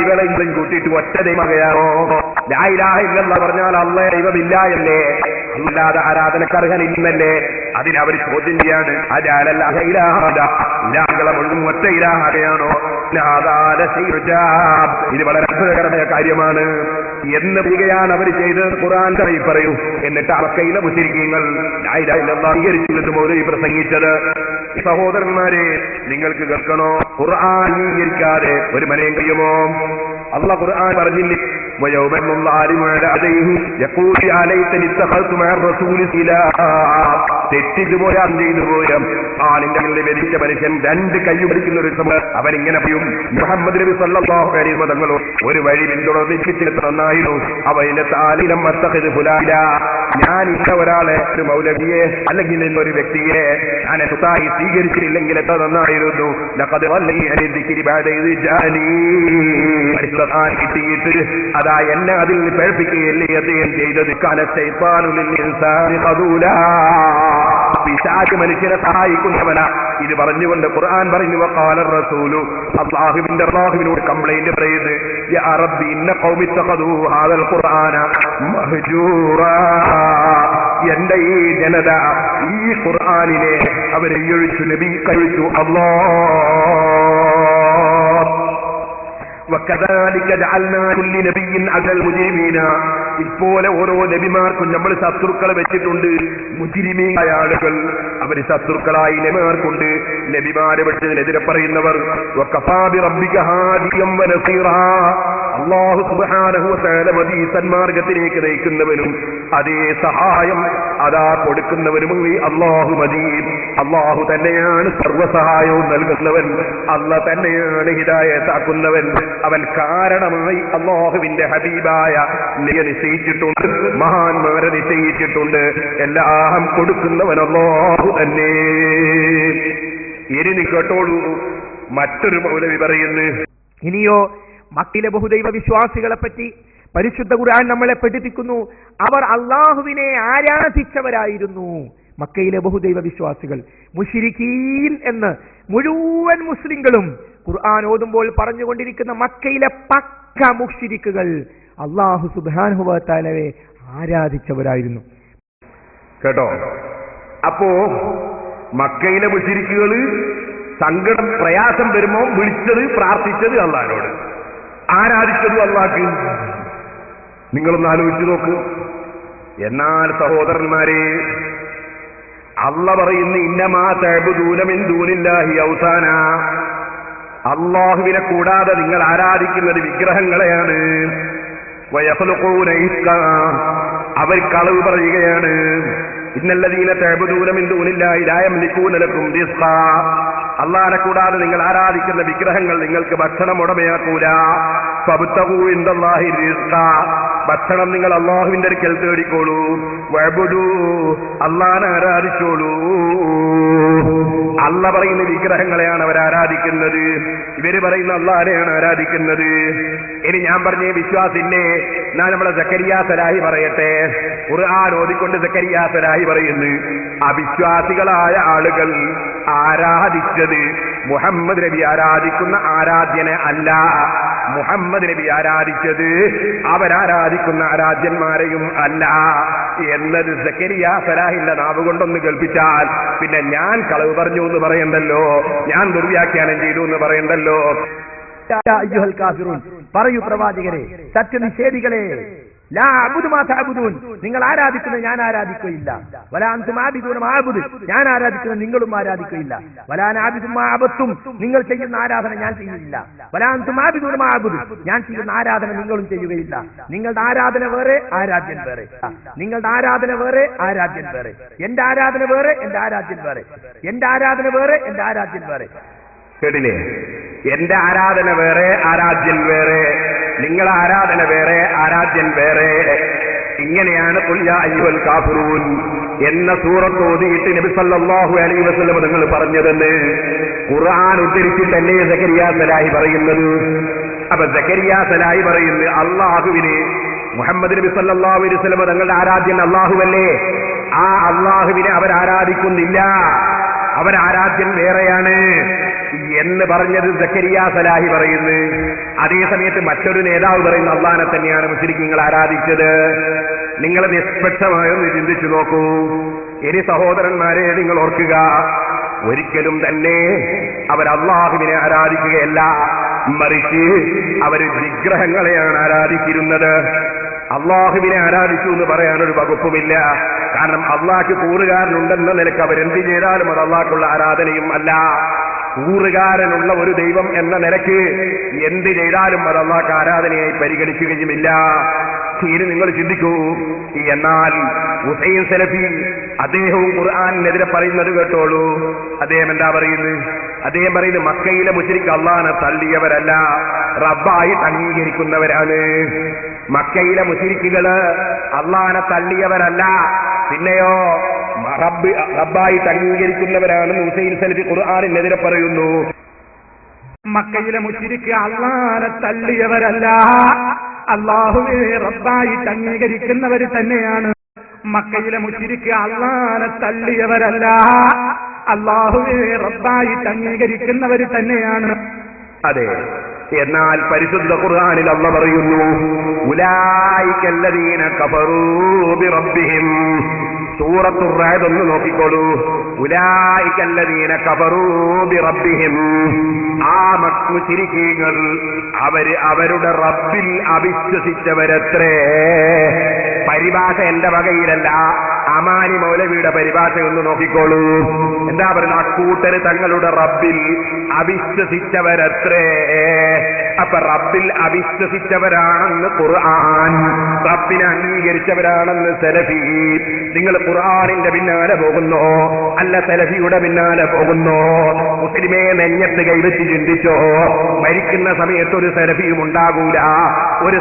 ഇവളെങ്കിലും കൂട്ടിയിട്ട് ഒറ്റ ദൈവമകയാണോ? ലാ ഇലാഹ ഇല്ലല്ലാഹ് പറഞ്ഞാൽ അല്ലാഹ് ദൈവമില്ല എന്നല്ലേ? അല്ലാതെ ആരാധനക്കർഹനില്ലെന്നല്ലേ? അതിനവർ ചോദ്യം ചെയ്യാണ്. ഇലാഹകളെ മുഴുവൻ ഒറ്റ ഇലാഹയാണോ? ഇത് വളരെ അത്ഭുതകരമായ കാര്യമാണ് എന്ന് പറയുകയാണ് അവർ ചെയ്തത്. ഖുർആൻ പറയൂ. എന്നിട്ട് മക്കയിലെ മുശ്രിക്കീങ്ങൾ ലാ ഇലാഹ ഇല്ലല്ലാഹ് അംഗീകരിച്ചു മൗലവി പ്രസംഗിച്ചത്. സഹോദരന്മാരെ, നിങ്ങൾക്ക് കേൾക്കണോ? ഖുർആൻ അംഗീകരിക്കാതെ ഒരു മനയും കഴിയുമോ? അല്ലാഹ് ഖുർആൻ പറഞ്ഞില്ലേ, തെറ്റിച്ചു പോയാൽ ചെയ്തു പോയാൽ ആളിന്റെ മുന്നിൽ വരിച്ച മനുഷ്യൻ രണ്ട് കൈ പിടിക്കുന്ന ഒരു സമയം അവനിങ്ങനെ പറയും, മുഹമ്മദ് നബി സല്ലല്ലാഹു അലൈഹി വസല്ലം തങ്ങളോ ഒരു വഴി പിന്തുടർന്നിട്ട് നന്നായിരുന്നു. അവയിലെ താലിലം മത്തഖദ് ഫുലാല, ഞാൻ ഇന്ന ഒരാളെ ഒരു മൗലവിയെ അല്ലെങ്കിൽ ഇന്നൊരു വ്യക്തിയെ ഞാൻ സുതായി സ്വീകരിച്ചില്ലെങ്കിൽ എത്ര നന്നായിരുന്നു. ലഖദ് വല്ലി അനിദിക്രി ബഅദ ഇദ് ജാനി, പരിശുദ്ധൻ കിട്ടിയിട്ട് അതാ എന്നെ അതിൽ നിന്ന് പേഴ്പ്പിക്കുകയല്ലേ അദ്ദേഹം ചെയ്തത്. കാന ശൈത്താനു ലിൽ ഇൻസാനി ഖദൂലാ, പിശാച് മനുഷ്യനെ സഹായിക്കുന്നവനാ. ഇത് പറഞ്ഞുകൊണ്ട് ഖുർആൻ പറഞ്ഞു, വഖാല റസൂലു, അല്ലാഹുവിനോട് കംപ്ലൈന്റ് പറയുന്നത്, യാ റബ്ബി ഇന്ന ഖൗമി തഖദൂ ഹാദൽ ഖുർആന മഹ്ജൂറാ, എന്റെ ഈ ജനത ഈ ഖുർആനിനെ അവരെ ഒഴിച്ചു, നബി കഴിച്ചു. وكذلك جعلنا كل نبي على المجرمين, ഇപ്പോലെ ഓരോ നബിമാർക്കും നമ്മൾ ശത്രുക്കളെ വെച്ചിട്ടുണ്ട്. മുജ്രിമീങ്ങളായ ആളുകൾ അവര് ശത്രുക്കളായി നബിമാർക്കുണ്ട്. നബിമാരെ വെച്ചതിനെതിരെ പറയുന്നവർ. വകഫാ ബിറബ്ബിക ഹാദിയം വനസീറാ, അല്ലാഹു സുബ്ഹാനഹു വ തആല മദീ സന്മാർഗത്തിലേക്ക് നയിക്കുന്നവനും അതേ സഹായം അതാ കൊടുക്കുന്നവനുമായി അല്ലാഹു മദീ. അല്ലാഹു തന്നെയാണ് സർവ്വസഹായവും നൽകുന്നവൻ, അല്ലാഹു തന്നെയാണ് ഹിദായത്താക്കുന്നവൻ. അവൻ കാരണമായി അല്ലാഹുവിന്റെ ഹബീബായ നിശ്ചയിച്ചിട്ടുണ്ട്, മഹാന്മാരെ നിശ്ചയിച്ചിട്ടുണ്ട്. എല്ലാം കൊടുക്കുന്നവൻ അല്ലാഹു തന്നെ. ഇനി നീ കേട്ടോളൂ, മറ്റൊരു മൗലവി പറയുന്നു. ഇനിയോ മക്കയിലെ ബഹുദൈവ വിശ്വാസികളെ പറ്റി പരിശുദ്ധ ഖുർആൻ നമ്മളെ പഠിപ്പിക്കുന്നു. അവർ അള്ളാഹുവിനെ ആരാധിച്ചവരായിരുന്നു. മക്കയിലെ ബഹുദൈവ വിശ്വാസികൾ മുശ്രിക്കീൻ എന്ന് മുഴുവൻ മുസ്ലിങ്ങളും ഖുർആൻ ഓതുമ്പോൾ പറഞ്ഞുകൊണ്ടിരിക്കുന്ന മക്കയിലെ പക്ക മുശ്രിക്കുകൾ അല്ലാഹു സുബ്ഹാനഹു വ തആലയെ ആരാധിച്ചവരായിരുന്നു. കേട്ടോ? അപ്പോ മക്കയിലെ മുശ്രിക്കുകള് സങ്കടം പ്രയാസം വരുമ്പോ വിളിച്ചത് പ്രാർത്ഥിച്ചത് അല്ലാഹുവിനോട്, ആരാധിച്ചത് അല്ലാഹ്ക്ക്. നിങ്ങളൊന്ന് ആലോചിച്ചു നോക്ക്. എന്നാൽ സഹോദരന്മാരെ, അല്ലാഹ് പറയുന്നു, ഇന്നമാ തഅബുദൂന മിൻ ദൂനില്ലാഹി ഔസാന, അല്ലാഹുവിനെ കൂടാതെ നിങ്ങൾ ആരാധിക്കുന്നത് വിഗ്രഹങ്ങളെയാണ്. വയഖ്ലുഖൂന ഇഫ്കാ, അവർ കളവ് പറയുകയാണ്. ഇന്നല്ലദീന തഅബുദൂന മിൻ ദൂനില്ലാഹി ലാ യംലികൂന ലക്കും റിസ്ഖാ, അല്ലാഹുവിനെ കൂടാതെ നിങ്ങൾ ആരാധിക്കുന്ന വിഗ്രഹങ്ങൾ നിങ്ങൾക്ക് ഭക്ഷണം ഉടമയാക്കൂല. ഫബ്തഗൂ ഇൻദല്ലാഹി റിസ്ഖാ, ഭക്ഷണം നിങ്ങൾ അല്ലാഹുവിന്റെ അടുക്കൽ തേടിക്കോളൂ. വഅബ്ദൂ, അല്ലാഹുവിനെ ആരാധിച്ചോളൂ. അല്ലാഹ് പറയുന്ന വിഗ്രഹങ്ങളെയാണ് അവർ ആരാധിക്കുന്നത്, ഇവര് പറയുന്ന അല്ലാഹുവിനെയാണ് ആരാധിക്കുന്നത്. ഇനി ഞാൻ പറഞ്ഞ വിശ്വാസിന്നെ ഞാൻ നമ്മളെ സക്കരിയാ സലാഹി പറയട്ടെ. ഖുർആൻ ഓതിക്കൊണ്ട് സക്കരിയാ സലാഹി പറയുന്നു, അവിശ്വാസികളായ ആളുകൾ ആരാധിച്ചത് മുഹമ്മദ് നബി ആരാധിക്കുന്ന ആരാധ്യനെ അല്ല, മുഹമ്മദ് നബി ആരാധിച്ചത് അവരാരാധിക്കുന്ന ആരാധ്യന്മാരെയും അല്ല എന്നത് സക്കരിയാ സലാഹിന്റെ നാവ് കൊണ്ടൊന്ന് കേൾപ്പിച്ചാൽ പിന്നെ ഞാൻ കളവ് പറഞ്ഞു എന്ന് പറയണ്ടല്ലോ, ഞാൻ ദുർവ്യാഖ്യാനം ചെയ്തു എന്ന് പറയണ്ടല്ലോ. പറയൂ പ്രവാചകരെ, സത്യനിഷേധികളെ, ലാ അഅ്ബുദു മാ തഅ്ബുദൂൻ, നിങ്ങൾ ആരാധിക്കുന്നത് ഞാൻ ആരാധിക്കുകയില്ല. വലാ അൻതും ആബിദൂന മാ അഅ്ബുദു, ഞാൻ ആരാധിക്കുന്നത് നിങ്ങളും ആരാധിക്കുകയില്ല. വലാ അന ആബിദു മാ അബത്തും, നിങ്ങൾ ചെയ്യുന്ന ആരാധന ഞാൻ ചെയ്യുന്നില്ല. വലാ അൻതും ആബിദൂന മാ അഅ്ബുദു, ഞാൻ ചെയ്യുന്ന ആരാധന നിങ്ങളും ചെയ്യുകയില്ല. നിങ്ങളുടെ ആരാധന വേറെ, ആരാധ്യൻ വേറെ. നിങ്ങളുടെ ആരാധന വേറെ, ആരാധ്യൻ വേറെ. എന്റെ ആരാധന വേറെ, എന്റെ ആരാധ്യൻ വേറെ. എന്റെ ആരാധന വേറെ, എന്റെ ആരാധ്യൻ വേറെ. കേട്ടില്ലേ? എന്റെ ആരാധന വേറെ, ആരാധ്യൻ വേറെ. നിങ്ങളെ ആരാധന വേറെ, ആരാധ്യൻ വേറെ. ഇങ്ങനെയാണ് ഖുൽ യാ അയ്യുഹൽ കാഫിറൂൻ എന്ന സൂറത്ത് ഓതിയിട്ട് നബി സല്ലല്ലാഹു അലൈഹി വസല്ലം നിങ്ങൾ പറഞ്ഞതെന്ന് ഖുർആൻ ഉദ്ധരിച്ചിട്ടല്ലേ സക്കരിയാ സലാഹി പറയുന്നത്. അപ്പൊ സക്കരിയാ സലാഹി പറയുന്നത് അള്ളാഹുവിനെ, മുഹമ്മദ് നബി സല്ലല്ലാഹു അലൈഹി വസല്ലം തങ്ങളുടെ ആരാധ്യൻ അള്ളാഹുവല്ലേ, ആ അള്ളാഹുവിനെ അവരാരാധിക്കുന്നില്ല, അവരാരാധ്യൻ വേറെയാണ് എന്ന് പറഞ്ഞത് സക്കരിയാ സലാഹി പറയുന്നു. അതേ സമയത്ത് മറ്റൊരു നേതാവ് പറയുന്ന അള്ളാഹനെ തന്നെയാണ് മുശ്രിക്കുകൾ ആരാധിച്ചത്. നിങ്ങൾ നിഷ്പക്ഷമായൊന്ന് ചിന്തിച്ചു നോക്കൂ. ഇനി സഹോദരന്മാരെ, നിങ്ങൾ ഓർക്കുക, ഒരിക്കലും തന്നെ അവർ അള്ളാഹുവിനെ ആരാധിക്കുകയല്ല, മറിച്ച് അവർ വിഗ്രഹങ്ങളെയാണ് ആരാധിച്ചിരുന്നത്. അള്ളാഹുവിനെ ആരാധിച്ചു എന്ന് പറയാനൊരു വകുപ്പുമില്ല. കാരണം അള്ളാഹ്ക്ക് കൂറുകാരനുണ്ടെന്ന നിലക്ക് അവരെന്ത് ചെയ്താലും അത് അള്ളാഹ്ക്കുള്ള ആരാധനയും അല്ല. കൂറുകാരനുള്ള ഒരു ദൈവം എന്ന നിലയ്ക്ക് എന്ത് ചെയ്താലും അത് അള്ളാഹ്ക്ക് ആരാധനയായി പരിഗണിക്കുകയുമില്ല. ഇനി നിങ്ങൾ ചിന്തിക്കൂ. എന്നാൽ ഹുസൈൻ സലഫി അദ്ദേഹവും ഖുർആനിനെതിരെ പറയുന്നത് കേട്ടോളൂ. അദ്ദേഹം എന്താ പറയുന്നത്? അദ്ദേഹം പറയുന്നത് മക്കയിലെ മുശ്രിക്ക് അള്ളാനെ തള്ളിയവരല്ല, റബ്ബായിട്ട് അംഗീകരിക്കുന്നവരാണ്. മക്കയിലെ മുശ്രിക്കുകള് അള്ളാനെ തള്ളിയവരല്ല, പിന്നെയോ റബ്ബായിട്ട് അംഗീകരിക്കുന്നവരാണെന്ന് ഹുസൈൻ സലഫി ഖുർആനിനെതിരെ പറയുന്നു. മക്കയിലെ മുശ്രിക്ക് അള്ളാനെ തള്ളിയവരല്ല, അള്ളാഹുവെ റബ്ബായിട്ട് അംഗീകരിക്കുന്നവർ തന്നെയാണ്. മക്കയിലെ മുശ്രിക്ക് അള്ളാനെ തള്ളിയവരല്ല, അള്ളാഹുവെ റബ്ബായിട്ട് അംഗീകരിക്കുന്നവർ തന്നെയാണ്. അതെ, എന്നാൽ പരിശുദ്ധ ഖുർആനിൽ അല്ലാഹു പറയുന്നു, ഉലൈകല്ലദീന കഫറൂ ബിറബ്ബിഹിം. സൂറത്തുർ റഅദ് ഒന്ന് നോക്കിക്കോളൂ. ഉലൈകല്ലദീന കഫറൂ ബിറബ്ബിഹിം. ആ മുശ്രിക്കീങ്ങൾ അവരുടെ റബ്ബിൽ അവിശ്വസിച്ചവരത്രേ. പരിഭാഷ എന്റെ വകയിലല്ല, അമാനി മൗലവിയുടെ പരിഭാഷ ഒന്ന് നോക്കിക്കോളൂ. എന്താ പറയുന്നത്? അക്കൂട്ടര് തങ്ങളുടെ റബ്ബിൽ അവിശ്വസിച്ചവരത്രേ. അപ്പൊ റബ്ബിൽ അവിശ്വസിച്ചവരാണെന്ന് ഖുർആൻ, റബ്ബിനെ അംഗീകരിച്ചവരാണെന്ന് സലഫി. നിങ്ങൾ ഖുർആനിന്റെ പിന്നാലെ പോകുന്നോ അല്ല സലഫിയുടെ പിന്നാലെ പോകുന്നോ? മുസ്ലിമേ, നെഞ്ഞത്ത് കൈവച്ച് ചിന്തിച്ചോ. മരിക്കുന്ന സമയത്ത് ഒരു സലഫിയും ഉണ്ടാകൂല. ഒരു